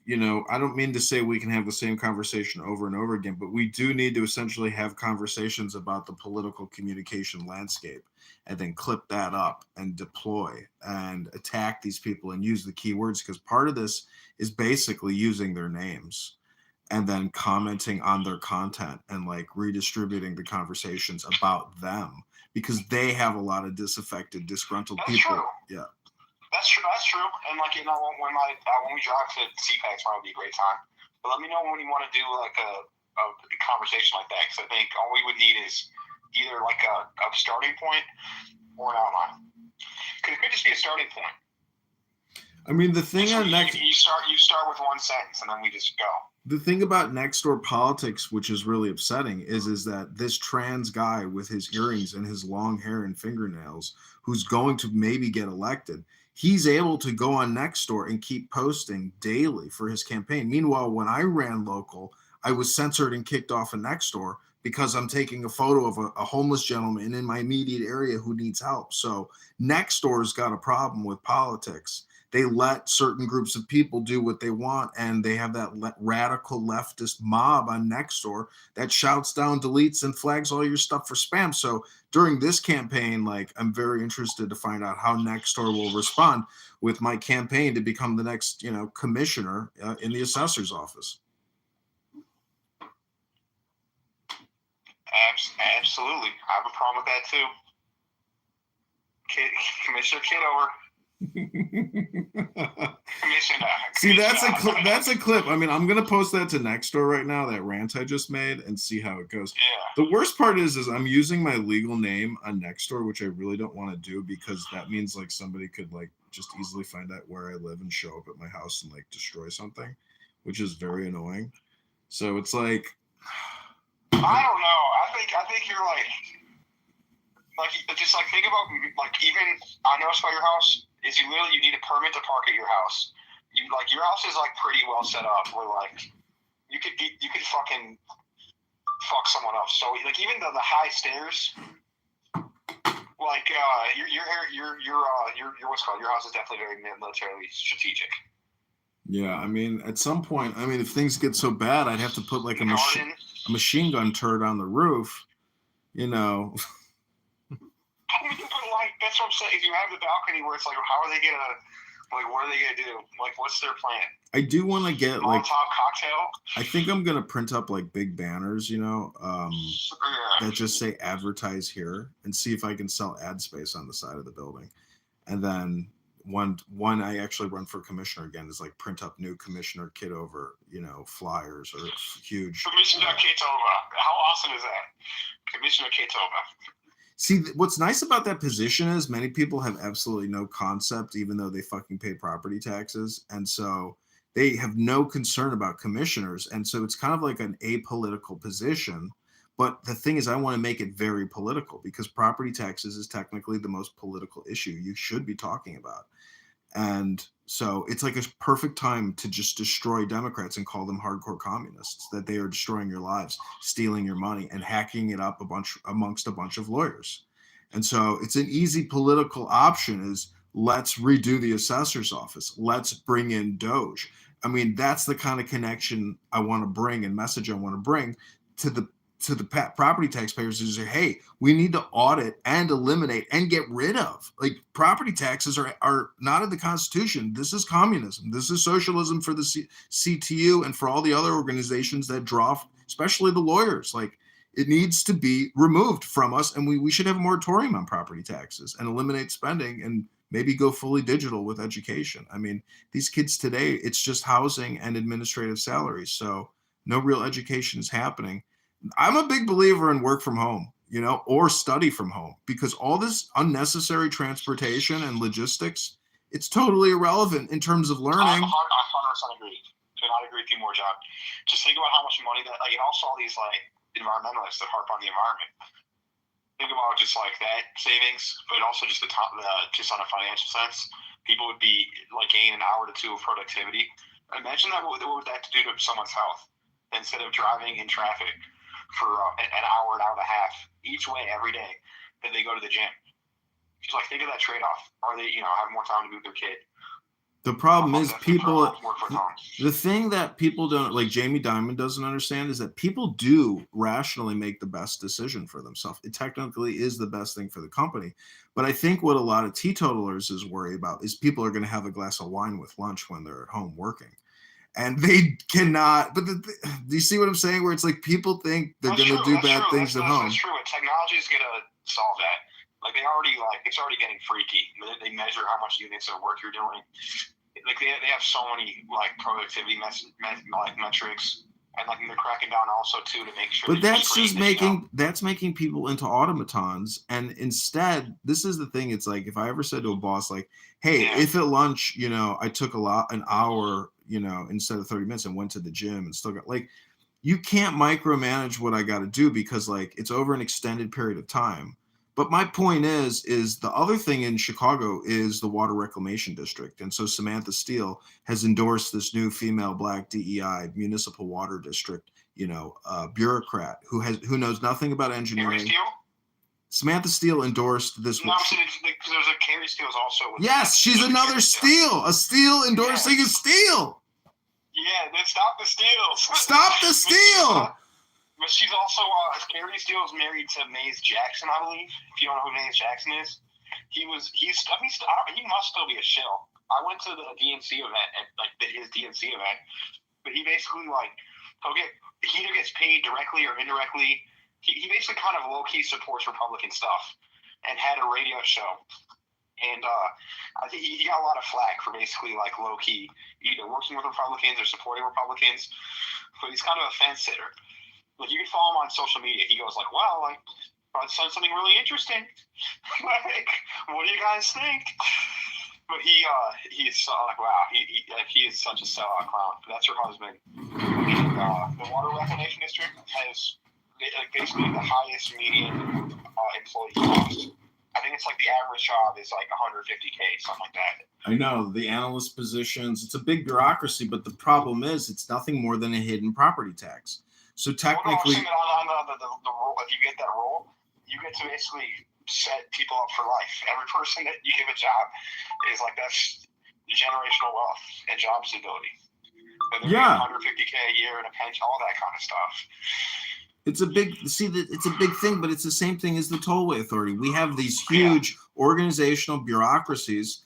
you know, I don't mean to say we can have the same conversation over and over again, but we do need to essentially have conversations about the political communication landscape and then clip that up and deploy and attack these people and use the keywords, because part of this is basically using their names and then commenting on their content and like redistributing the conversations about them because they have a lot of disaffected, disgruntled people. True. Yeah. That's true. And like, you know, when we drive to CPAC, tomorrow would be a great time. But let me know when you want to do like a conversation like that, because I think all we would need is either like a starting point or an outline. Because it could just be a starting point. I mean, the thing so on next, you start with one sentence and then we just go. The thing about next door politics, which is really upsetting, is that this trans guy with his earrings and his long hair and fingernails, who's going to maybe get elected, he's able to go on Nextdoor and keep posting daily for his campaign. Meanwhile, when I ran local, I was censored and kicked off of Nextdoor because I'm taking a photo of a homeless gentleman in my immediate area who needs help. So Nextdoor's got a problem with politics. They let certain groups of people do what they want, and they have that radical leftist mob on Nextdoor that shouts down, deletes, and flags all your stuff for spam. So during this campaign, like, I'm very interested to find out how Nextdoor will respond with my campaign to become the next, commissioner in the assessor's office. Absolutely, I have a problem with that too. Commissioner Kidover. See, that's a clip. I mean, I'm gonna post that to Nextdoor right now, that rant I just made, and see how it goes. Yeah. The worst part is I'm using my legal name on Nextdoor, which I really don't want to do, because that means like somebody could like just easily find out where I live and show up at my house and like destroy something, which is very annoying. So it's like, I don't know. I think you're like just like think about like, even I noticed about your house is you need a permit to park at your house. Your house is like pretty well set up where like you could fucking fuck someone up. So like even the high stairs, like your what's called, your house is definitely very militarily strategic. Yeah, I mean, at some point, I mean, if things get so bad, I'd have to put like a machine gun turret on the roof, But like, that's what I'm saying. If you have the balcony where it's like, how are they gonna, like, what are they gonna do? Like, what's their plan? I do want to get Molotov like cocktail. I think I'm gonna print up like big banners, that just say "advertise here," and see if I can sell ad space on the side of the building. And then one I actually run for commissioner again is like print up new Commissioner Kidover, flyers or huge. Commissioner Kitova. How awesome is that? Commissioner Kitova. See, what's nice about that position is many people have absolutely no concept, even though they fucking pay property taxes. And so they have no concern about commissioners. And so it's kind of like an apolitical position. But the thing is, I want to make it very political, because property taxes is technically the most political issue you should be talking about. And so it's like a perfect time to just destroy Democrats and call them hardcore communists, that they are destroying your lives, stealing your money, and hacking it up amongst a bunch of lawyers. And so it's an easy political option is, let's redo the assessor's office. Let's bring in Doge. I mean, that's the kind of connection I want to bring and message I want to bring to the property taxpayers is, hey, we need to audit and eliminate and get rid of. Like, property taxes are not in the Constitution. This is communism. This is socialism for the CTU and for all the other organizations that draw, especially the lawyers. Like, it needs to be removed from us, and we should have a moratorium on property taxes and eliminate spending and maybe go fully digital with education. I mean, these kids today, it's just housing and administrative salaries. So no real education is happening. I'm a big believer in work from home, or study from home, because all this unnecessary transportation and logistics, it's totally irrelevant in terms of learning. I 100% agree. Could not agree with you more, John. Just think about how much money that, like, and also all these like environmentalists that harp on the environment. Think about just like that savings, but also just just on a financial sense, people would be like gaining an hour to two of productivity. Imagine that what would that do to someone's health instead of driving in traffic for an hour and a half each way every day that they go to the gym. Just like, think of that trade-off. Or they, have more time to be with their kid. The problem is the thing that people don't, like Jamie Dimon doesn't understand, is that people do rationally make the best decision for themselves. It technically is the best thing for the company. But I think what a lot of teetotalers is worried about is people are going to have a glass of wine with lunch when they're at home working. And they cannot, but do you see what I'm saying? Where it's like people think they're going to do bad things at home. That's true. Technology is going to solve that. Like, it's already getting freaky. They measure how much units of work you're doing. Like, they have so many like productivity metrics, and like they're cracking down also too to make sure. But that's just making people into automatons. And instead, this is the thing. It's like, if I ever said to a boss, like, hey, if at lunch, I took an hour instead of 30 minutes and went to the gym and still got like, you can't micromanage what I got to do because like it's over an extended period of time. But my point is the other thing in Chicago is the water reclamation district. And so Samantha Steele has endorsed this new female black DEI municipal water district, bureaucrat who knows nothing about engineering. Samantha Steele endorsed this. No, because there's a Carrie Steele's also. Yes, she's another Steele. A Steele endorsing a Steele. Yeah, then stop the steals. Stop the steal. But she's also Carrie Steele's married to Maze Jackson, I believe. If you don't know who Maze Jackson is, he must still be a shill. I went to the DNC event his DNC event, but he basically he either gets paid directly or indirectly. He basically kind of low key supports Republican stuff, and had a radio show. And I think he got a lot of flack for basically like low key either working with Republicans or supporting Republicans. But he's kind of a fence sitter. Like you can follow him on social media. He goes like, "Wow, I said something really interesting. Like, what do you guys think?" But he's like, wow, he is such a sellout clown. But that's her husband. And, the Water Reclamation District has basically the highest median employee cost. I think it's like the average job is like $150K, something like that. I know the analyst positions. It's a big bureaucracy, but the problem is it's nothing more than a hidden property tax. So technically, on the role, if you get that role, you get to basically set people up for life. Every person that you give a job is like that's generational wealth and job stability. And they're getting $150K a year and a pension, all that kind of stuff. It's a big thing, but it's the same thing as the Tollway Authority. We have these huge organizational bureaucracies,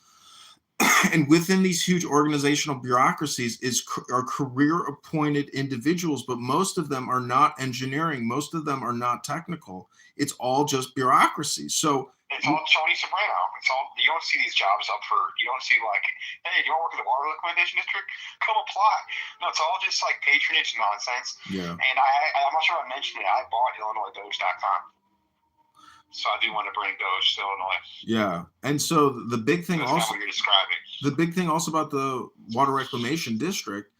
and within these huge organizational bureaucracies are career-appointed individuals, but most of them are not engineering. Most of them are not technical. It's all just bureaucracy. So it's all Tony Soprano. It's all, you don't see these jobs up for, you don't see like, hey, do you want to work at the Water Reclamation District? Come apply. No, it's all just like patronage nonsense. Yeah. And I'm not sure I mentioned it. I bought IllinoisDoge.com. So I do want to bring Doge to Illinois. Yeah. And so the big thing That's also, what you're describing. the big thing also about the Water Reclamation District,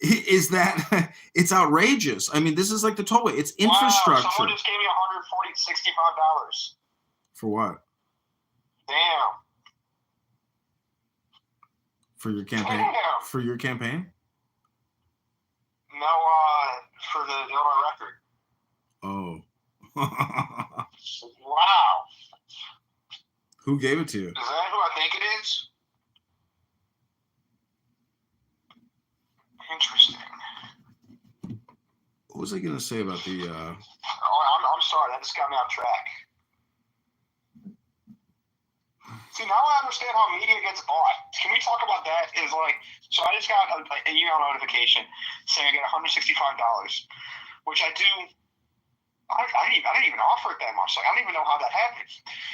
is that it's outrageous. I mean, this is like the tollway. It's infrastructure. Wow, someone just gave me $65. For what? Damn. For your campaign? Damn. For your campaign? No, for the Illinois record. Oh. Wow. Who gave it to you? Is that who I think it is? Interesting. What was I going to say about the... I'm sorry. That just got me off track. See, now I understand how media gets bought. Can we talk about that? Is like, so I just got an email notification saying I get $165, which I do. I didn't even offer it that much. Like, I don't even know how that happened.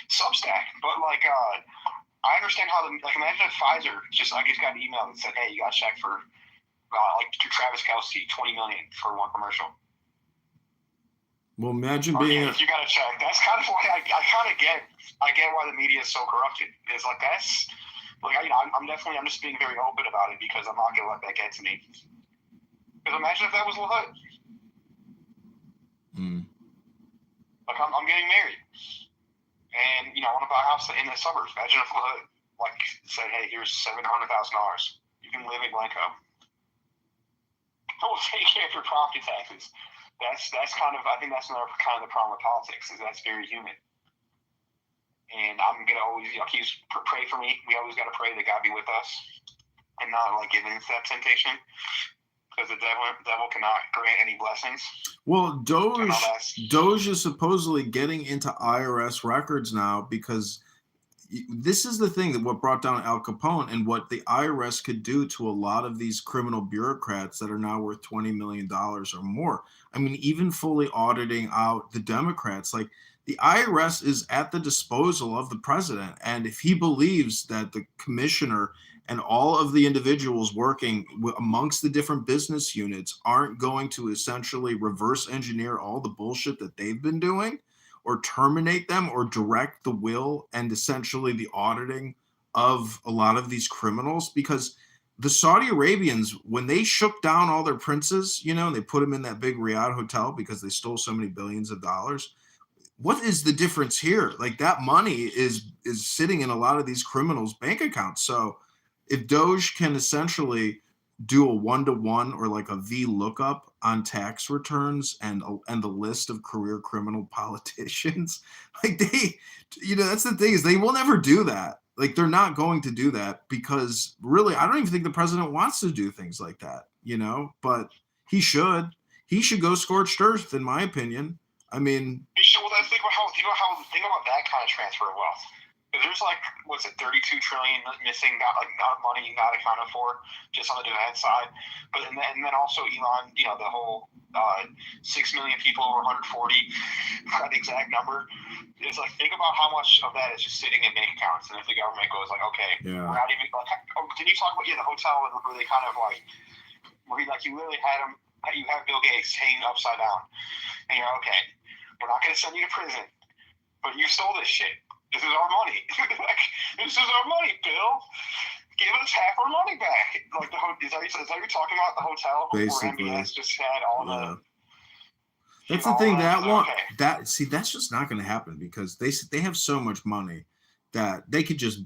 Substack, but like, I understand how imagine if Pfizer just got an email that said, hey, you got a check for to Travis Kelce, $20 million for one commercial. Well, imagine being if you got a check. That's kind of why I kind of get. I get why the media is so corrupted. It's like that's like I'm just being very open about it because I'm not gonna let that get to me. Because imagine if that was LaHood. Like I'm getting married, and I want to buy a house in the suburbs. Imagine if LaHood said, "Hey, here's $700,000. You can live in Glencoe. We'll take care of your property taxes." That's kind of, I think that's another kind of the problem with politics is that's very human. And I'm gonna always pray for me. We always got to pray that God be with us and not give in to that temptation because the devil cannot grant any blessings. Well, Doge is supposedly getting into IRS records now because this is the thing that what brought down Al Capone and what the IRS could do to a lot of these criminal bureaucrats that are now worth $20 million or more. I mean, even fully auditing out the Democrats, like the IRS is at the disposal of the president. And if he believes that the commissioner and all of the individuals working amongst the different business units aren't going to essentially reverse engineer all the bullshit that they've been doing, or terminate them or direct the will and essentially the auditing of a lot of these criminals, because the Saudi Arabians, when they shook down all their princes, and they put them in that big Riyadh hotel because they stole so many billions of dollars. What is the difference here? Like, that money is sitting in a lot of these criminals' bank accounts. So if Doge can essentially do a 1-to-1 or like a V lookup on tax returns and the list of career criminal politicians, like that's the thing, is they will never do that. Like, they're not going to do that, because really, I don't even think the president wants to do things like that, but he should go scorched earth, in my opinion. I mean, well, think about that kind of transfer of wealth. There's like, what's it, 32 trillion missing, not money not accounted for, just on the defense side. But and then also Elon, the whole 6 million people or 140, not the exact number. It's like, think about how much of that is just sitting in bank accounts, and if the government goes like, okay, yeah, we're not even like, did you talk about the hotel where they kind of like, where you literally had him, you have Bill Gates hanging upside down, and you're okay, we're not going to send you to prison, but you stole this shit. This is our money. This is our money, Bill. Give us half our money back. Like, is that you're talking about the hotel basically, where MBS just had all the. That's the thing. That's just not going to happen, because they have so much money that they could just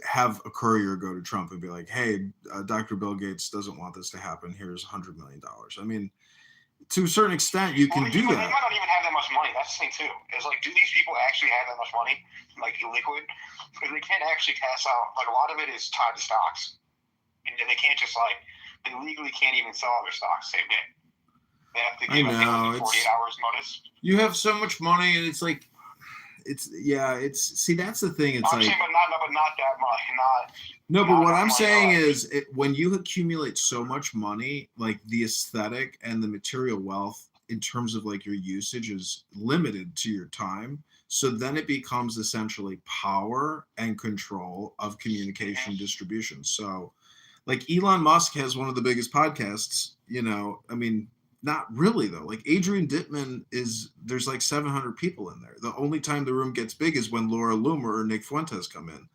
have a courier go to Trump and be like, "Hey, Dr. Bill Gates doesn't want this to happen. Here's $100 million." I mean, to a certain extent, you can do that. They might not even have that much money. That's the thing too. It's like, do these people actually have that much money, like liquid? Because they can't actually cash out. Like, a lot of it is tied to stocks, and they can't just they legally can't even sell their stocks same day. They have to give 48 hours notice. You have so much money, and it's like, that's the thing. It's but not that much. No, but what I'm saying is, when you accumulate so much money, like, the aesthetic and the material wealth in terms of like your usage is limited to your time. So then it becomes essentially power and control of communication distribution. So like, Elon Musk has one of the biggest podcasts, I mean, not really though. Like, Adrian Dittman there's like 700 people in there. The only time the room gets big is when Laura Loomer or Nick Fuentes come in.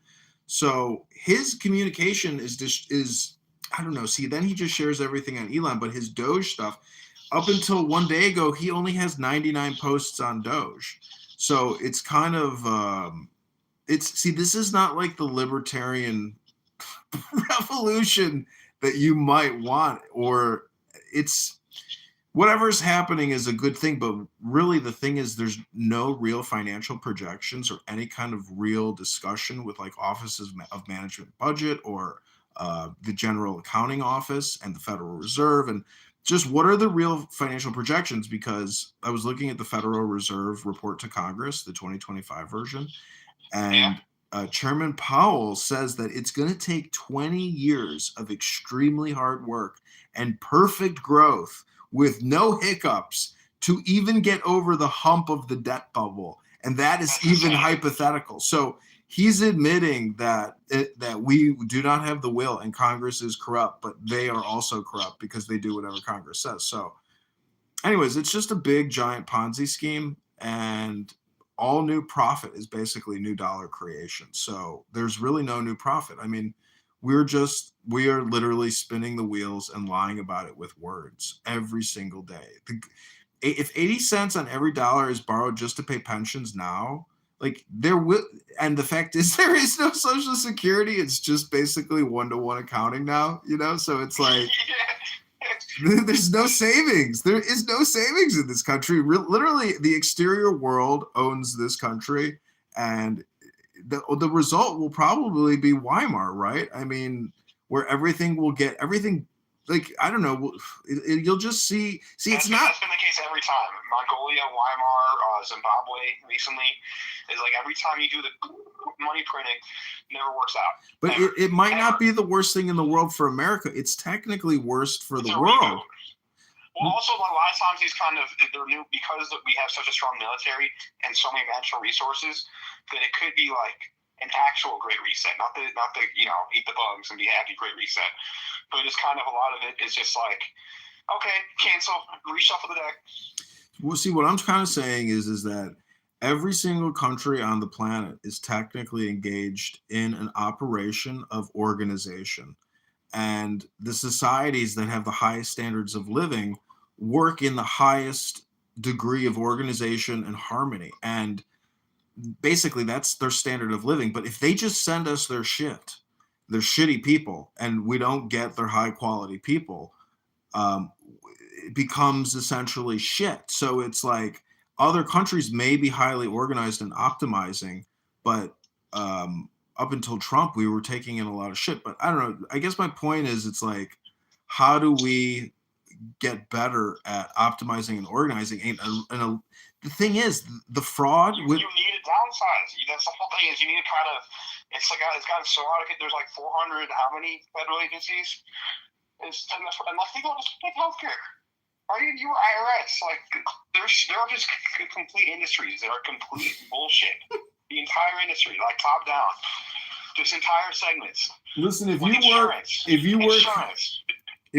So his communication is I don't know. See, then he just shares everything on Elon, but his Doge stuff, up until one day ago, he only has 99 posts on Doge. So it's kind of this is not like the libertarian revolution that you might want, or it's whatever's happening is a good thing, but really the thing is, there's no real financial projections or any kind of real discussion with like offices of management budget or the General Accounting Office and the Federal Reserve, and just what are the real financial projections? Because I was looking at the Federal Reserve report to Congress, the 2025 version, and Chairman Powell says that it's going to take 20 years of extremely hard work and perfect growth with no hiccups to even get over the hump of the debt bubble. And that is even hypothetical. So he's admitting that we do not have the will, and Congress is corrupt, but they are also corrupt because they do whatever Congress says. So anyways, it's just a big giant Ponzi scheme, and all new profit is basically new dollar creation. So there's really no new profit. I mean, we are literally spinning the wheels and lying about it with words every single day. If 80 cents on every dollar is borrowed just to pay pensions now, like, and the fact is, there is no Social Security. It's just basically 1-to-1 accounting now, so it's like, there's no savings. There is no savings in this country. Literally, the exterior world owns this country, and the result will probably be Weimar, right? I mean, where everything will get everything. Like, I don't know. You'll just see. It's not. That's been the case every time. Mongolia, Weimar, Zimbabwe recently is like, every time you do the money printing, it never works out. But it might not be the worst thing in the world for America. It's technically worst for the world. Well, also, a lot of times they're new because we have such a strong military and so many natural resources that it could be like an actual great reset, not the eat the bugs and be happy great reset, but it's kind of, a lot of it is just like, okay, cancel, reshuffle the deck. Well, see, what I'm kind of saying is that every single country on the planet is technically engaged in an operation of organization. And the societies that have the highest standards of living work in the highest degree of organization and harmony. And basically that's their standard of living. But if they just send us their shit, they're shitty people, and we don't get their high quality people, it becomes essentially shit. So it's like other countries may be highly organized and optimizing, but up until Trump, we were taking in a lot of shit. But I don't know. I guess my point is, it's like, how do we get better at optimizing and organizing? The thing is, the fraud You with need to downsize. That's the whole thing. Is you need to kind of. It's like it's gotten so out of it. There's like 400. How many federal agencies? And like think about just like healthcare. Or even your IRS. Like they're just complete industries that are complete bullshit. The entire industry, like top down, just entire segments. Listen, if Like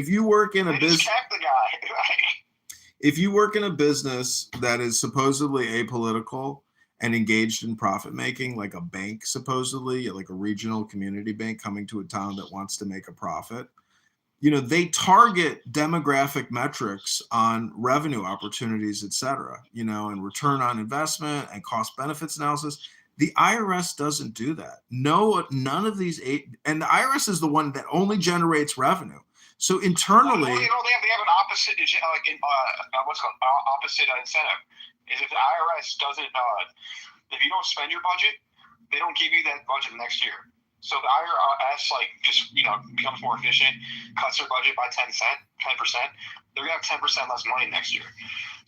you work in a they just business, kept the guy. if you work in a business that is supposedly apolitical and engaged in profit making, like a bank, supposedly, like a regional community bank coming to a town that wants to make a profit, you know, they target demographic metrics on revenue opportunities, et cetera, you know, and return on investment and cost benefits analysis. The IRS doesn't do that. No, none of these and the IRS is the one that only generates revenue. So internally, Well, you know, they have an opposite, like what's called opposite incentive. Is if the IRS doesn't, if you don't spend your budget, they don't give you that budget next year. So the IRS just becomes more efficient, cuts their budget by 10%. They're gonna have 10% less money next year.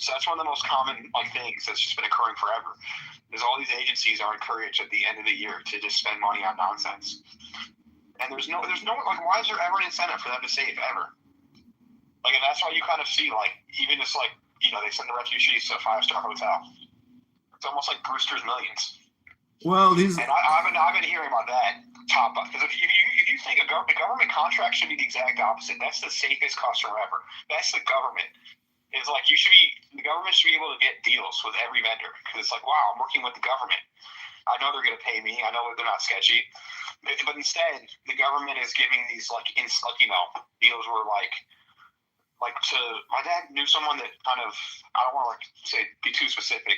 So that's one of the most common things that's just been occurring forever. Is all these agencies are encouraged at the end of the year to just spend money on nonsense. And there's no why is there ever an incentive for them to save ever? And that's why you kind of see even just they send the refugees to a 5-star hotel. It's almost like Brewster's Millions. well, And I've been hearing about that top up because if you think a government contract should be the exact opposite. That's the safest customer ever. That's the government. It's like the government should be able to get deals with every vendor because it's like, wow, I'm working with the government. I know they're going to pay me. I know they're not sketchy. But instead, the government is giving these deals where my dad knew someone that kind of, I don't want to be too specific,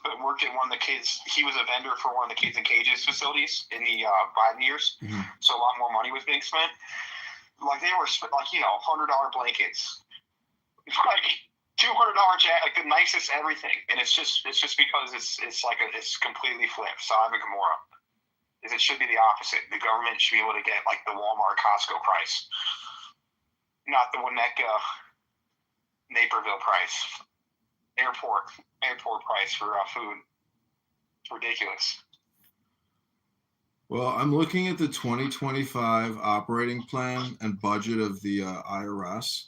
but worked at one of the kids. He was a vendor for one of the Kids in Cages facilities in the Biden years. Mm-hmm. So a lot more money was being spent. They were $100 blankets, $200 the nicest everything, and it's just because it's completely flipped. Sodom and Gomorrah. It should be the opposite. The government should be able to get the Walmart, Costco price, not the Winnetka, Naperville price, airport price for food. It's ridiculous. Well, I'm looking at the 2025 operating plan and budget of the IRS,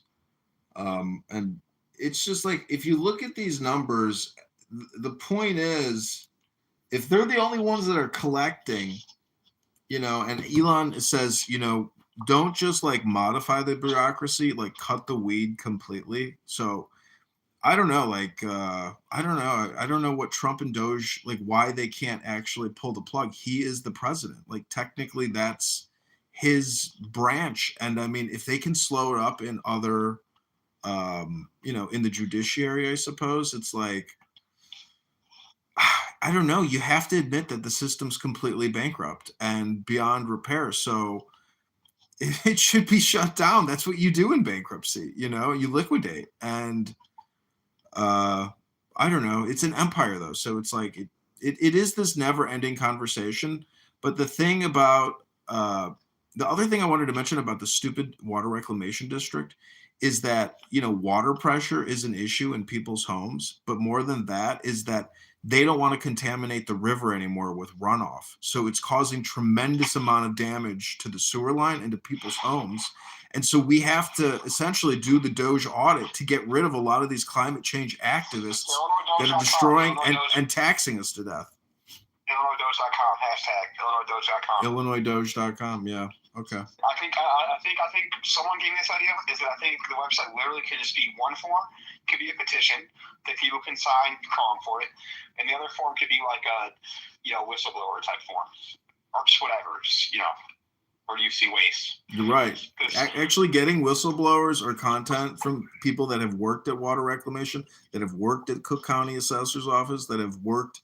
and it's just if you look at these numbers, the point is, if they're the only ones that are collecting, and Elon says, don't just modify the bureaucracy, cut the weed completely. So I don't know, I don't know what Trump and Doge, why they can't actually pull the plug. He is the president. Technically that's his branch. And I mean, if they can slow it up in other, in the judiciary, I suppose it's I don't know. You have to admit that the system's completely bankrupt and beyond repair. So it should be shut down. That's what you do in bankruptcy. You liquidate. And I don't know. It's an empire, though. So it's it is this never ending conversation. But the thing about the other thing I wanted to mention about the stupid water reclamation district is that, water pressure is an issue in people's homes. But more than that is that they don't want to contaminate the river anymore with runoff. So it's causing tremendous amount of damage to the sewer line and to people's homes. And so we have to essentially do the Doge audit to get rid of a lot of these climate change activists that are destroying and taxing us to death. IllinoisDoge.com, #IllinoisDoge.com. IllinoisDoge.com, yeah. Okay. I think someone gave me this idea. Is that I think the website literally could just be one form, could be a petition that people can sign calling for it, and the other form could be like a, whistleblower type form, or just whatever. Where do you see waste? You're right. Actually, getting whistleblowers or content from people that have worked at water reclamation, that have worked at Cook County Assessor's Office, that have worked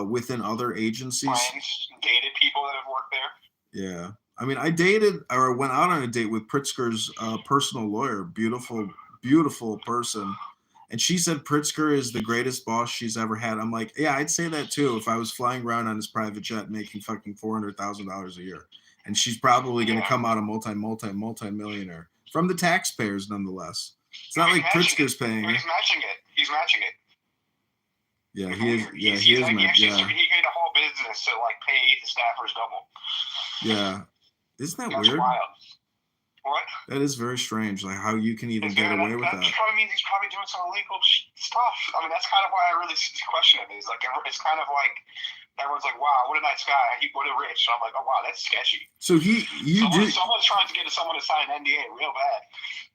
within other agencies. Friends, dated people that have worked there. Yeah. I mean, I dated or went out on a date with Pritzker's personal lawyer. Beautiful, beautiful person. And she said Pritzker is the greatest boss she's ever had. I'm like, yeah, I'd say that too if I was flying around on his private jet making fucking $400,000 a year. And she's probably going to come out a multi-millionaire from the taxpayers, nonetheless. It's not like Pritzker's paying her. He's matching it. Yeah, he is. Yeah, he is. He made a whole business to pay the staffers double. Yeah, isn't that That's weird? wild. What? That is very strange. Like how you can even get away with that. That probably means he's probably doing some illegal stuff. I mean, that's kind of why I really question him. It's kind of like. Everyone's like, "Wow, what a nice guy! What a rich." And I'm like, "Oh, wow, that's sketchy." So someone's trying to get someone to sign an NDA real bad.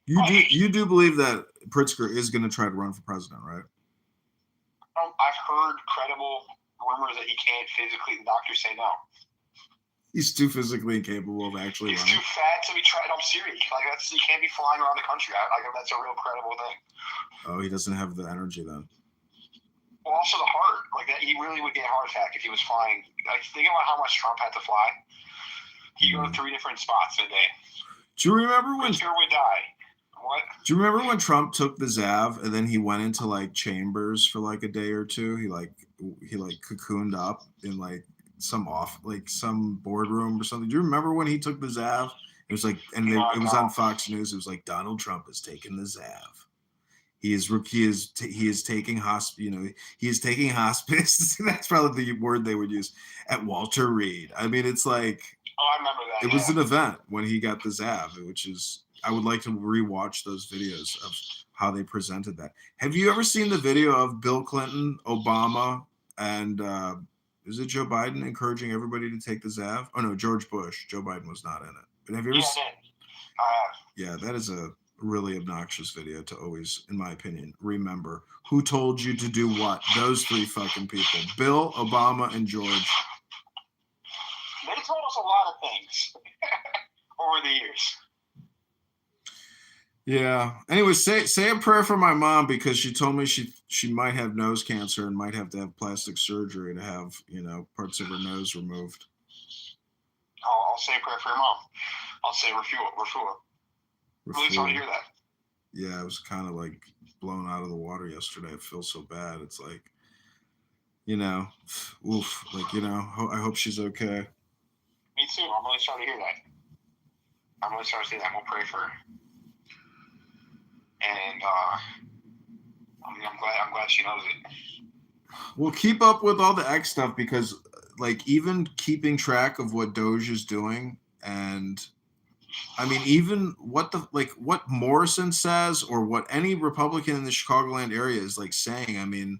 You do believe that Pritzker is going to try to run for president, right? I've heard credible rumors that he can't physically. The doctors say no. He's too physically incapable of actually running. He's too fat to be tried. I'm serious. He can't be flying around the country. That's a real credible thing. Oh, he doesn't have the energy then. Well, also the heart. He really would get a heart attack if he was flying. Think about how much Trump had to fly. He go to 3 different spots a day. Do you remember when? Pritzker would die. What? Do you remember when Trump took the Zav and then he went into chambers for a day or two? He cocooned up in some boardroom or something. Do you remember when he took the Zav? It was it was on Fox News. It was Donald Trump has taken the Zav. He is taking hospice. That's probably the word they would use at Walter Reed. I mean, it's like. Oh, I remember that. It was an event when he got the Zav, which is. I would like to rewatch those videos of how they presented that. Have you ever seen the video of Bill Clinton, Obama, and is it Joe Biden encouraging everybody to take the Zav? Oh no, George Bush. Joe Biden was not in it. But have you ever? Yeah, that is a really obnoxious video to always, in my opinion, remember who told you to do what. Those 3 fucking people: Bill, Obama, and George. They told us a lot of things over the years. Yeah. Anyway, say a prayer for my mom because she told me she might have nose cancer and might have to have plastic surgery to have parts of her nose removed. I'll say a prayer for your mom. I'll say refuel. Really sorry to hear that. Yeah, I was kind of blown out of the water yesterday. I feel so bad. It's oof. I hope she's okay. Me too. I'm really sorry to hear that. I'm really sorry to see that. We'll pray for her. And I'm glad she knows it. Well, keep up with all the X stuff because even keeping track of what Doge is doing and. I mean, even what Morrison says or what any Republican in the Chicagoland area is saying. I mean,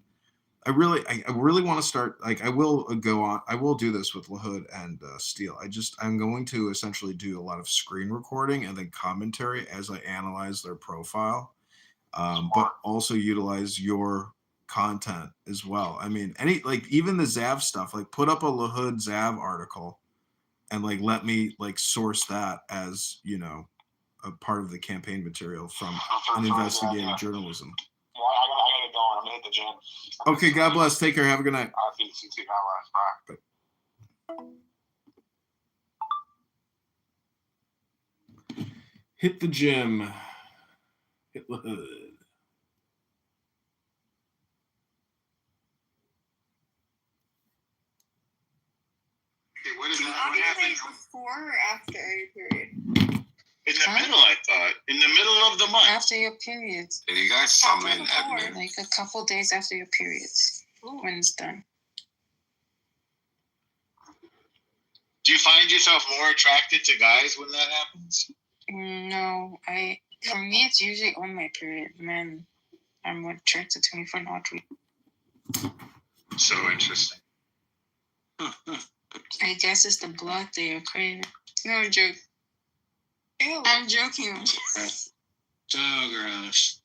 I really want to start. I will go on. I will do this with LaHood and Steele. I'm going to essentially do a lot of screen recording and then commentary as I analyze their profile, but also utilize your content as well. I mean, even the Zav stuff. Put up a LaHood Zav article. And let me source that as a part of the campaign material from an investigative journalism. Well, I gotta go. I'm gonna hit the gym. Okay, God bless. Take care. Have a good night. I'll see you too. Bye. Hit the gym. Hit the hood. What is that? What happened before or after your period? In the middle, I thought. In the middle of the month. After your periods. Did you guys summon admin? A couple days after your periods. When it's done. Do you find yourself more attracted to guys when that happens? No, for me it's usually on my period. Man, I'm attracted to 24/3. So interesting. I guess it's the blood they are craving. No joke. Ew. I'm joking. So gross.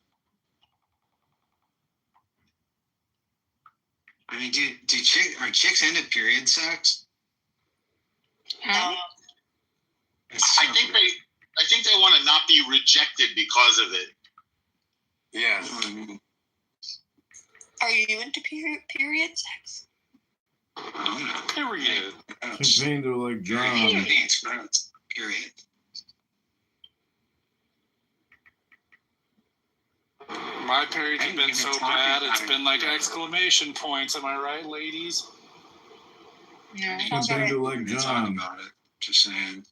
I mean, are chicks into period sex? Huh? It's I so think weird. they want to not be rejected because of it. Yeah. I mean, Are you into period sex? I don't know. Period. Campaign to like John. It's gross. Period. My period's been so bad, it's been like exclamation points. Am I right, ladies? No. Campaign to like We can talk John. about it. Just saying.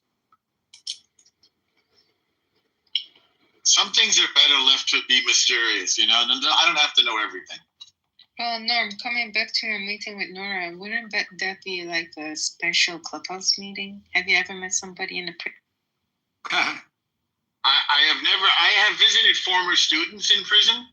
Some things are better left to be mysterious, you know? I don't have to know everything. Well, Norm, coming back to your meeting with Nora, wouldn't that be like a special clubhouse meeting? Have you ever met somebody in the I have visited former students in prison,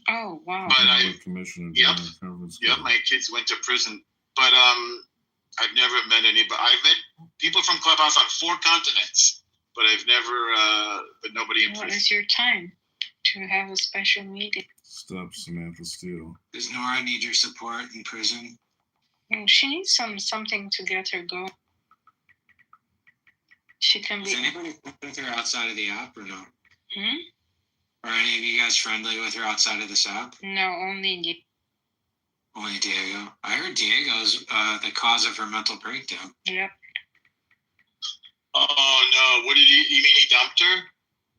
Oh, wow. but Commissioner Yep. General Conference. yeah, my kids went to prison, but I've never met anybody. I've met people from Clubhouse on 4 continents, but I've never, but nobody in What prison. is your time to have a special meeting? Stop Samantha Steele. Does Nora need your support in prison? Well, she needs something to get her going. She can Is be. anybody with her outside of the app or no? Hmm? Are any of you guys friendly with her outside of this app? No, only Only Diego. I heard Diego's the cause of her mental breakdown. Yep. Oh no! What did you mean? He dumped her?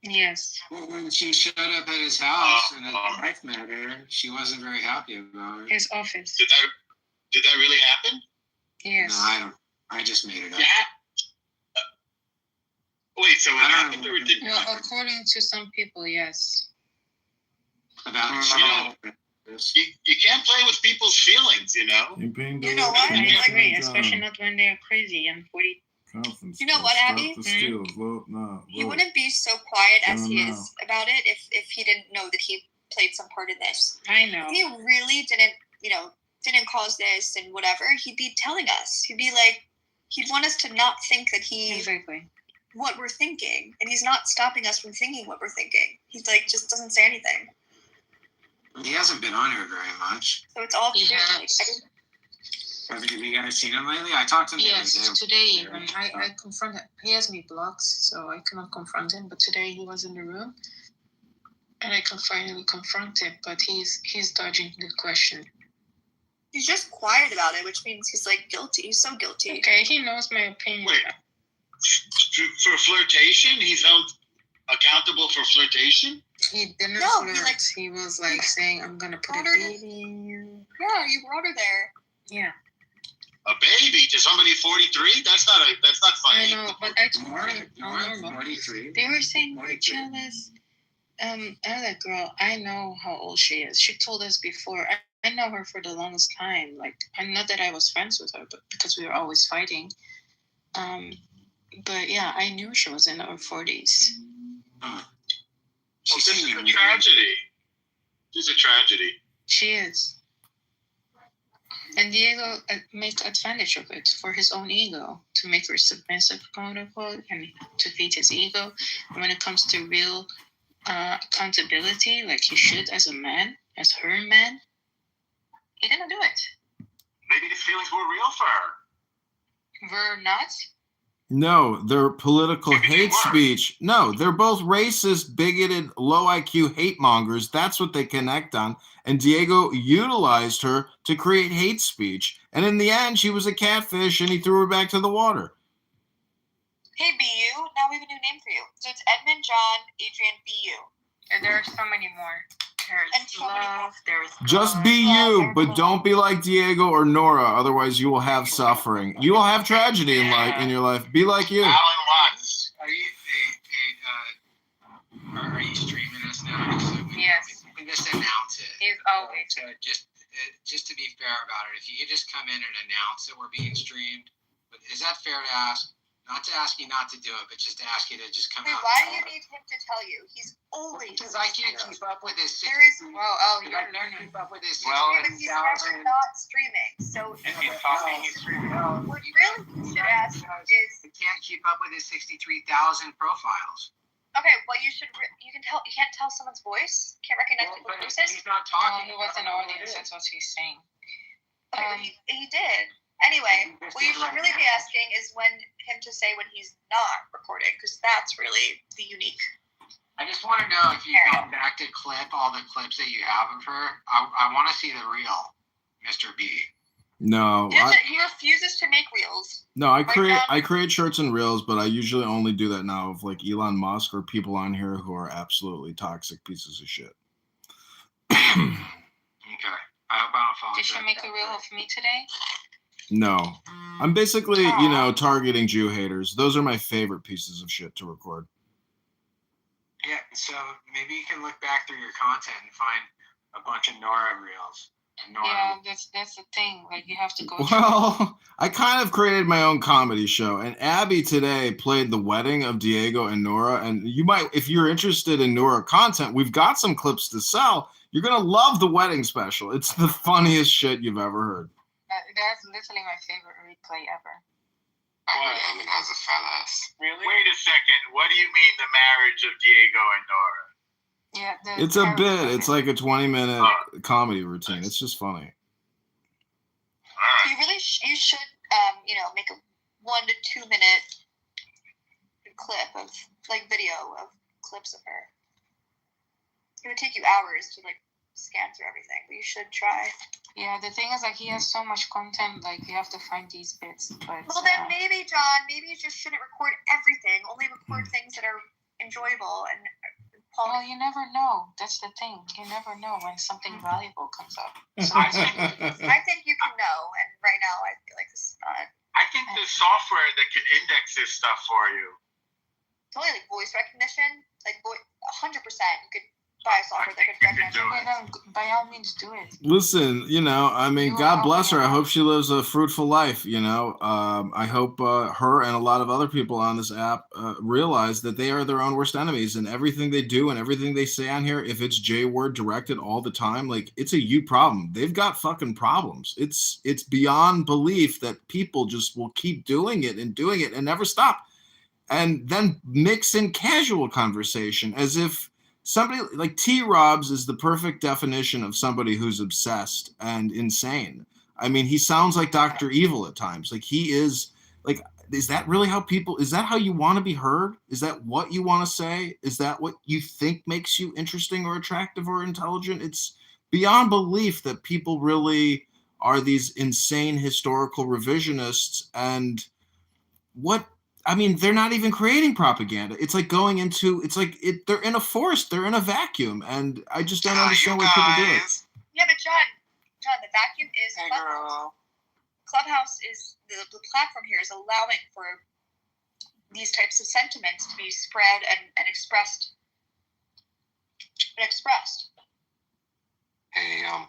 Yes. Well, when she showed up at his house and his wife met her, she wasn't very happy about it. His office. Did that really happen? Yes. No, I don't. I just made it up. Yeah. Wait, so it happened or it didn't Well, happen? according to some people, yes. About You can't play with people's feelings, you know? Campaign You know what? I Commissioner agree, John. especially not when they're crazy and 40. Conference. You know call. what, Stop Abby? the steal. Vote no. He Vote. wouldn't be so quiet as he John, no. is about it if he didn't know that he played some part in this. I know. If he really didn't cause this and whatever, he'd be telling us. He'd be like, he'd want us to not think that Exactly. what we're thinking, and he's not stopping us from thinking what we're thinking. He's like, just doesn't say anything. He hasn't been on here very much. So it's all He true. has. Have you guys seen him lately? I talked to him Yes, the other day. today even. I confronted. He has me blocked, so I cannot confront him. But today he was in the room, and I can finally confront him. But he's dodging the question. He's just quiet about it, which means he's like guilty. He's so guilty. Okay, he knows my opinion. Wait. For flirtation? He's held accountable for flirtation? He didn't No, flirt. He was like saying, "I'm gonna put a Brought her baby in you." Yeah, you brought her there. Yeah, A baby to somebody 43? That's not I funny. know, but I told him Nora, normal. 43. They were saying we're 43. jealous. Other girl, I know how old she is. She told us before. I know her for the longest time. Like, I'm not that I was friends with her, but because we were always fighting. But yeah, I knew she was in her 40s. Well, this is a tragedy. This is a tragedy. She is. And Diego makes advantage of it for his own ego, to make her submissive, quote unquote, and to feed his ego. And when it comes to real accountability, like he should as a man, as her man, he didn't do it. Maybe the feelings were real for her. We're not. No, they're political Maybe they hate were. speech. No, they're both racist, bigoted, low IQ hate mongers. That's what they connect on. And Diego utilized her to create hate speech. And in the end, she was a catfish and he threw her back to the water. Hey, BU. Now we have a new name for you. So it's Edmund, John, Adrian, BU. And there are so many more. And There's so many more. love, there's Just love. be you, but don't be like Diego or Nora. Otherwise, you will have suffering. You will have tragedy in your life. Be like you. Alan Watts. Are you streaming us now? So Yes. we can just announce it. He's always. So just to be fair about it, if you could just come in and announce that we're being streamed, but is that fair to ask? Not to ask you not to do it, but just to ask you to just come Wait, out. why do you need him to tell you? He's only. Because I can't keep up with this. There is. You're learning. Keep up with this. Well, But he's never not streaming. So If he's talking, he's streaming. what really you should ask is, He can't keep up with his 63,000 profiles. okay, well you should. You can't tell someone's voice. Can't recognize people's But voices. he's not No, talking. he was an audience. That's what he's saying. Okay, but he did. Anyway, what you should really be asking is when him to say when he's not recording, because that's really the unique. I just want to know if you've gone back to clip all the clips that you have of her. I want to see the real Mr. B. No, He refuses to make reels. I create shirts and reels, but I usually only do that now of like Elon Musk or people on here who are absolutely toxic pieces of shit. Okay. I hope I don't fall. Did she into make that. a reel of me today? No, I'm basically, targeting Jew haters. Those are my favorite pieces of shit to record. Yeah, so maybe you can look back through your content and find a bunch of Nora reels. And Nora. Yeah, that's the thing. Like you have to go. Well, I kind of created my own comedy show, and Abby today played the wedding of Diego and Nora. And you might, if you're interested in Nora content, we've got some clips to sell. You're gonna love the wedding special. It's the funniest shit you've ever heard. That's literally my favorite replay ever. Emin has a fat ass. Really? Wait a second. What do you mean the marriage of Diego and Nora? Yeah, It's a bit. It's like a 20-minute comedy routine. It's just funny. You really you should make a 1 to 2 minute clip of video of clips of her. It would take you hours to scan through everything, but you should try. Yeah, the thing is, he has so much content, you have to find these bits. But Well, then maybe, John, you just shouldn't record everything. Only record things that are enjoyable. And well, you never know. That's the thing. You never know when something valuable comes up. So I think you can know, and right now I feel like this is not. I think there's software that can index this stuff for you. It's only voice recognition, 100%. You could buy a software that could recognize. Okay, then by all means, do it. Listen, God bless her. I hope she lives a fruitful life. I hope her and a lot of other people on this app realize that they are their own worst enemies, and everything they do and everything they say on here, if it's J-word directed all the time, it's a you problem. They've got fucking problems. It's beyond belief that people just will keep doing it and never stop, and then mix in casual conversation as if somebody like T-Robs is the perfect definition of somebody who's obsessed and insane. I mean, he sounds like Dr. Evil at times. He is is that really how is that how you want to be heard? Is that what you want to say? Is that what you think makes you interesting or attractive or intelligent? It's beyond belief that people really are these insane historical revisionists. And they're not even creating propaganda. It's like they're in a forest, they're in a vacuum, and I just don't understand why people do it. Yeah, but John, the vacuum is Clubhouse. Clubhouse is the platform here is allowing for these types of sentiments to be spread and expressed.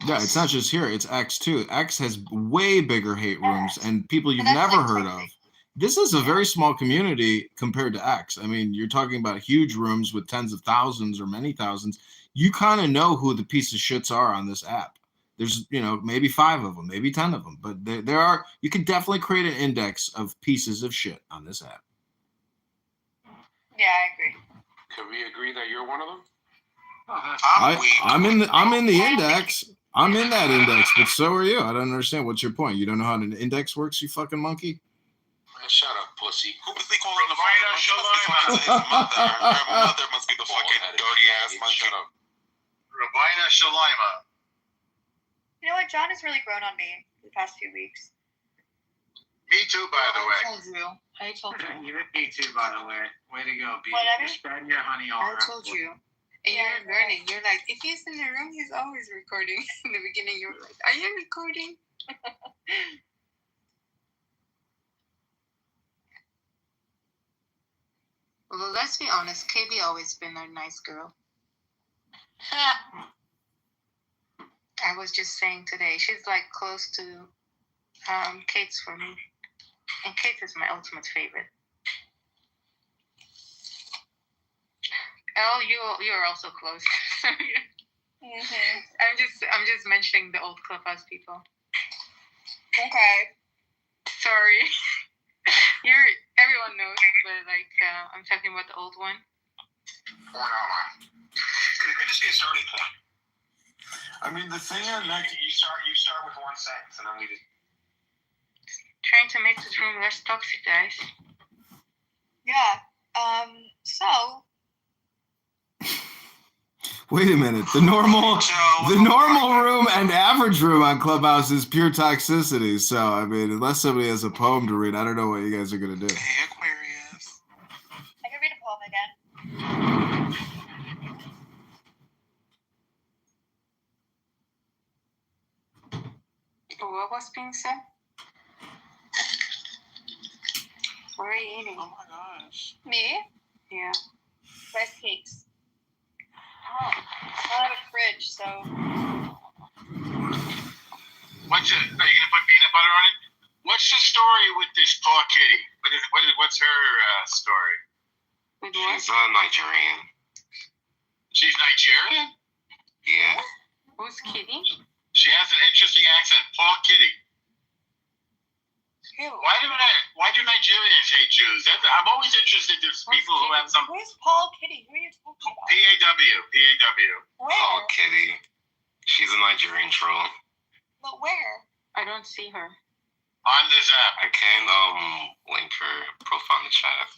Yeah, it's not just here. It's X too. X has way bigger hate rooms and people you've never heard of. This is a very small community compared to X. I mean, you're talking about huge rooms with tens of thousands or many thousands. You kind of know who the piece of shits are on this app. There's, maybe 5 of them, maybe 10 of them, but there are. You can definitely create an index of pieces of shit on this app. Yeah, I agree. Can we agree that you're one of them? I'm in the index. I'm in that index, but so are you. I don't understand. What's your point? You don't know how an index works, you fucking monkey? Man, shut up, pussy. Who was they calling the fucking mother? Her mother must be the fucking dirty ass man. Shut up. Rabina Shalima. You know what? John has really grown on me the past few weeks. Me too, by the way. I told you. Me too, by the way. Way to go, B. Whatever. You're spreading your honey all I around. told you. And you're learning. You're like, if he's in the room, he's always recording. In the beginning, you were like, are you recording? Well, let's be honest. KB always been a nice girl. I was just saying today, she's close to Kate's for me. And Kate is my ultimate favorite. Oh, you're also close. I'm just mentioning the old Clubhouse people. Okay. Sorry. Everyone knows, but like I'm talking about the old one. Could we just see a starting point? I mean, the thing I like. You start with one sentence, and then we just. Trying to make this room less toxic, guys. Yeah. So. Wait a minute. The normal room and average room on Clubhouse is pure toxicity. So, I mean, unless somebody has a poem to read, I don't know what you guys are going to do. Hey, Aquarius. I can read a poem again. What was being said? What are you eating? Oh my gosh. Me? Yeah. Rice cakes. Oh, I don't have a fridge, so. Are you gonna put peanut butter on it? What's the story with this poor kitty? What's her story? With what? She's Nigerian. She's Nigerian? Yeah. Who's Kitty? She has an interesting accent. Poor kitty. Who? Why do Nigerians hate Jews? I'm always interested in people who have some. Who's Paul Kitty? Who are you talking about? PAW. Where? Oh, Kitty. She's a Nigerian troll. But where? I don't see her. On this app. I can link her profile in the chat.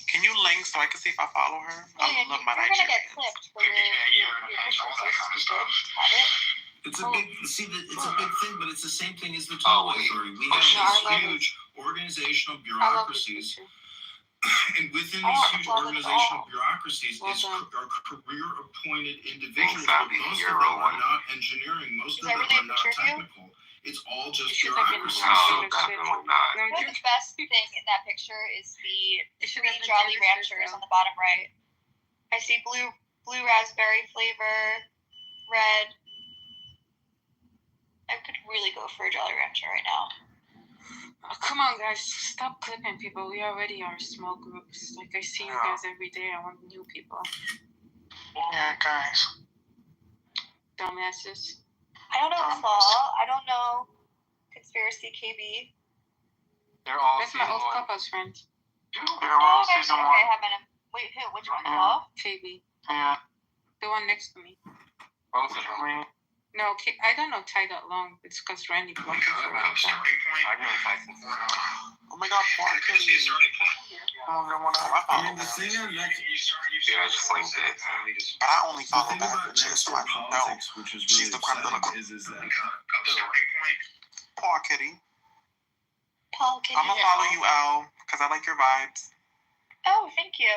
Can you link so I can see if I follow her? I love my You're gonna get Nigerians. clipped for your all that kind of stuff. It's a big thing, but it's the same thing as the Oh, Total wait. Authority. We Oh, have these huge organizational bureaucracies, and within these huge organizational bureaucracies are career-appointed individuals. But most of them are not engineering. Most of them are not technical. It's all just bureaucracy. No, definitely not. You know, the best thing in that picture is the three Jolly Ranchers on the bottom right. I see blue raspberry flavor, red. I could really go for a Jolly Rancher right now. Oh, come on, guys. Stop clipping people. We already are small groups. Like, I see you guys every day. I want new people. Yeah, guys. Dumbasses. I don't know Claw. I don't know Conspiracy KB. They're all That's my old season one. Clubhouse friend. They're all okay, season okay, one. I have my wait, who? Which one? Claw? KB. Yeah. The one next to me. Both of them. No, I don't know Ty that long. It's because Randy blocked it for a long time. Oh my god, Paul Kitty. I mean, the thing I like. Yeah, I just linked it. But I only follow The thing back about the chick, so I Mexican don't know. politics, which is She's really the creme de la upsetting, is that Paul Kitty. Paul Kitty. I'm gonna follow you, Al, because I like your vibes. Oh, thank you.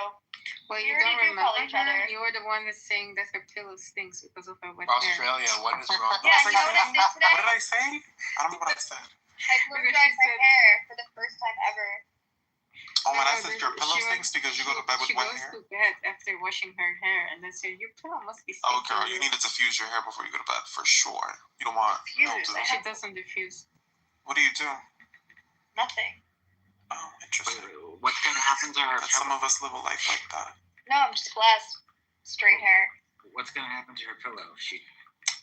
Well, We you already don't do follow remember each other. her? You were the one that's saying that her pillow stinks because of her wet hair. Australia, what is wrong? Yeah, you know what I did today? What did I say? I don't know what I said. I blew dried my hair for the first time ever. Oh, and I No, said your pillow she stinks because you go to bed with She wet goes hair? to bed after washing her hair and then said, your pillow must be Oh, stinking. girl, you need to diffuse your hair before you go to bed, for sure. You don't want no Diffuse? glue. She doesn't diffuse. What do you do? Nothing. Oh, interesting. What's gonna happen to her? But some of us live a life like that. No, I'm just blessed. Straight hair. What's gonna happen to her pillow?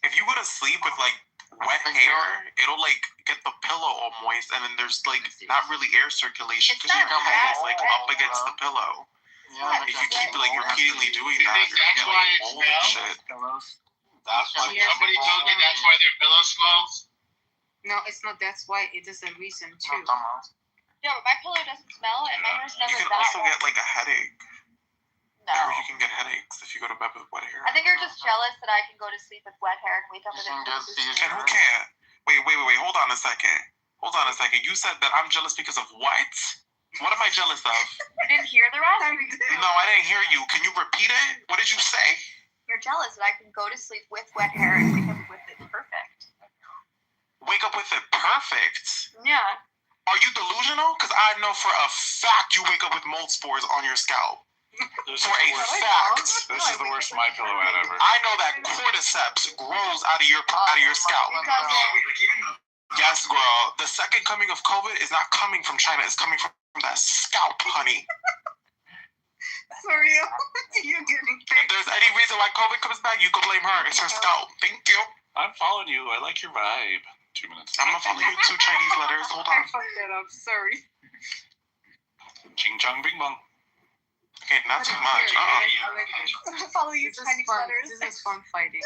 If you go to sleep with like wet hair, it'll like get the pillow all moist, and then there's like not really air circulation It's because your not head that is like wet, up against the pillow. Yeah, If you keep like repeatedly doing You that, think you're gonna that's get why like it mold and smells? shit. Pillows. That's why. Somebody told you that's why their pillow smells? No, it's not. That's why. It is a reason too. Yeah, but my pillow doesn't smell, and mine was You never can that also wet. get like a headache. No. Or you can get headaches if you go to bed with wet hair. I think you're just jealous that I can go to sleep with wet hair and wake up with it. And who can't? Wait. Hold on a second. You said that I'm jealous because of what? What am I jealous of? You didn't hear the rest? No, I didn't hear you. Can you repeat it? What did you say? You're jealous that I can go to sleep with wet hair and wake up with it perfect. Wake up with it perfect. Yeah. Are you delusional? Because I know for a fact you wake up with mold spores on your scalp. For a fact. This is the worst My Pillow ad ever. I know that cordyceps grows out of your scalp. Yes, girl. The second coming of COVID is not coming from China. It's coming from that scalp, honey. For real? You're getting If there's any reason why COVID comes back, you can blame her. It's her scalp. Thank you. I'm following you. I like your vibe. 2 minutes. I'm gonna follow you 2 Chinese letters. Hold I on. fucked that up. Sorry. Ching chong bing bong. Okay, not too much. I'm gonna follow you Chinese letters. This is fun fighting.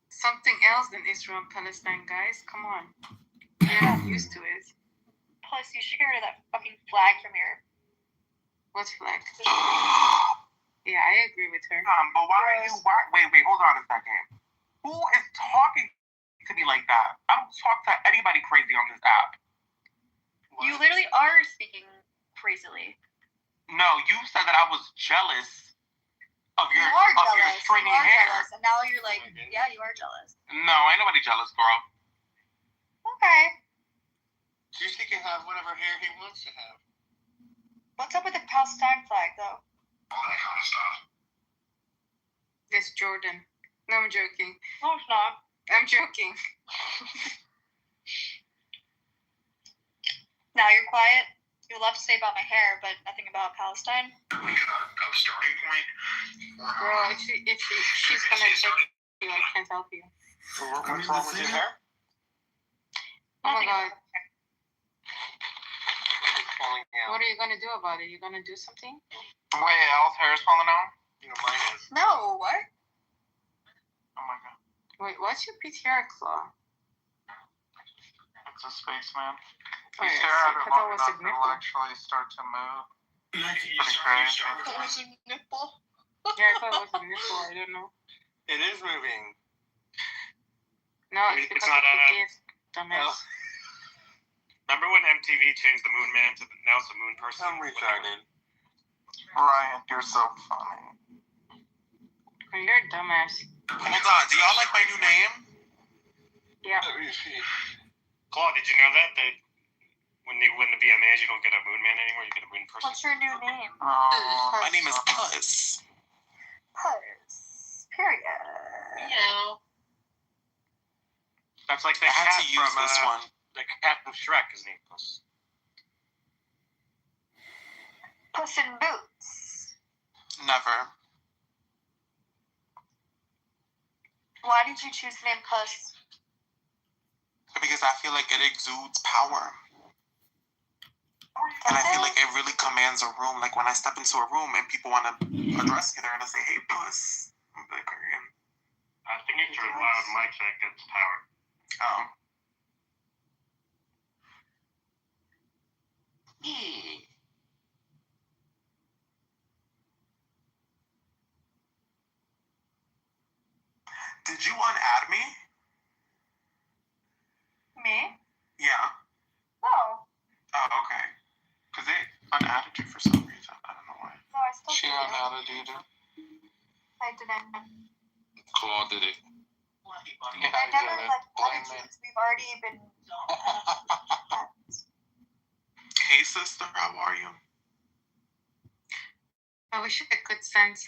Something else than Israel and Palestine, guys. Come on. You're not used to it. Plus, you should get rid of that fucking flag from your. What flag? Yeah, I agree with her. But why? Wait, hold on a second. Who is talking to me like that? I don't talk to anybody crazy on this app. You literally are speaking crazily. No, you said that I was jealous of your You are of jealous. your stringy You are hair. jealous. And now you're like, yeah, you are jealous. No, ain't nobody jealous, girl. Okay. He can have whatever hair he wants to have. What's up with the Palestine flag, though? All that kind of stuff. It's Jordan. No, I'm joking. No, it's not. I'm joking. Now you're quiet. You have a lot to say about my hair, but nothing about Palestine. We got a starting point. Girl, if she's gonna take you, I can't help you. What's wrong with your hair? Oh my god. Falling down. What are you gonna do about it? You gonna do something? Wait, Al's hair is falling out? You know, mine is. No, what? Oh my god. Wait, what's your PTR claw? It's a spaceman. Oh, You yeah, stare at I it thought long it was a enough, it'll nipple. actually start to move. Pretty That crazy. was a nipple. Yeah, I thought it was a nipple. I don't know. It is moving. No, it's It's because not of the a- gift, dumbass. Remember when MTV changed the Moon Man to now it's the Moon Person? I'm retarded. Ryan, you're so funny. You're a dumbass. Hold on, do y'all like my new name? Yeah. Claude, did you know that when you win the VMAs, you don't get a Moon Man anymore, you get a Moon Person? What's your new name? My name is Puss. Puss. Period. Yeah. That's like the I had cat to use from this one. the cat from Shrek is named Puss. Puss in Boots. Never. Why did you choose the name Puss? Because I feel like it exudes power. And I feel like it really commands a room. Like when I step into a room and people want to address me, they're going to say, hey, Puss. I'm like, I think it's your loud mic that gets power. oh. Did you unadd me? Me? Yeah. No. Oh, okay. Because they unadded you for some reason. I don't know why. No, I still She do. unadded you, too. I didn't. Claude did it. I never added you because we've already been. Hey, sister, how are you? I wish I could sense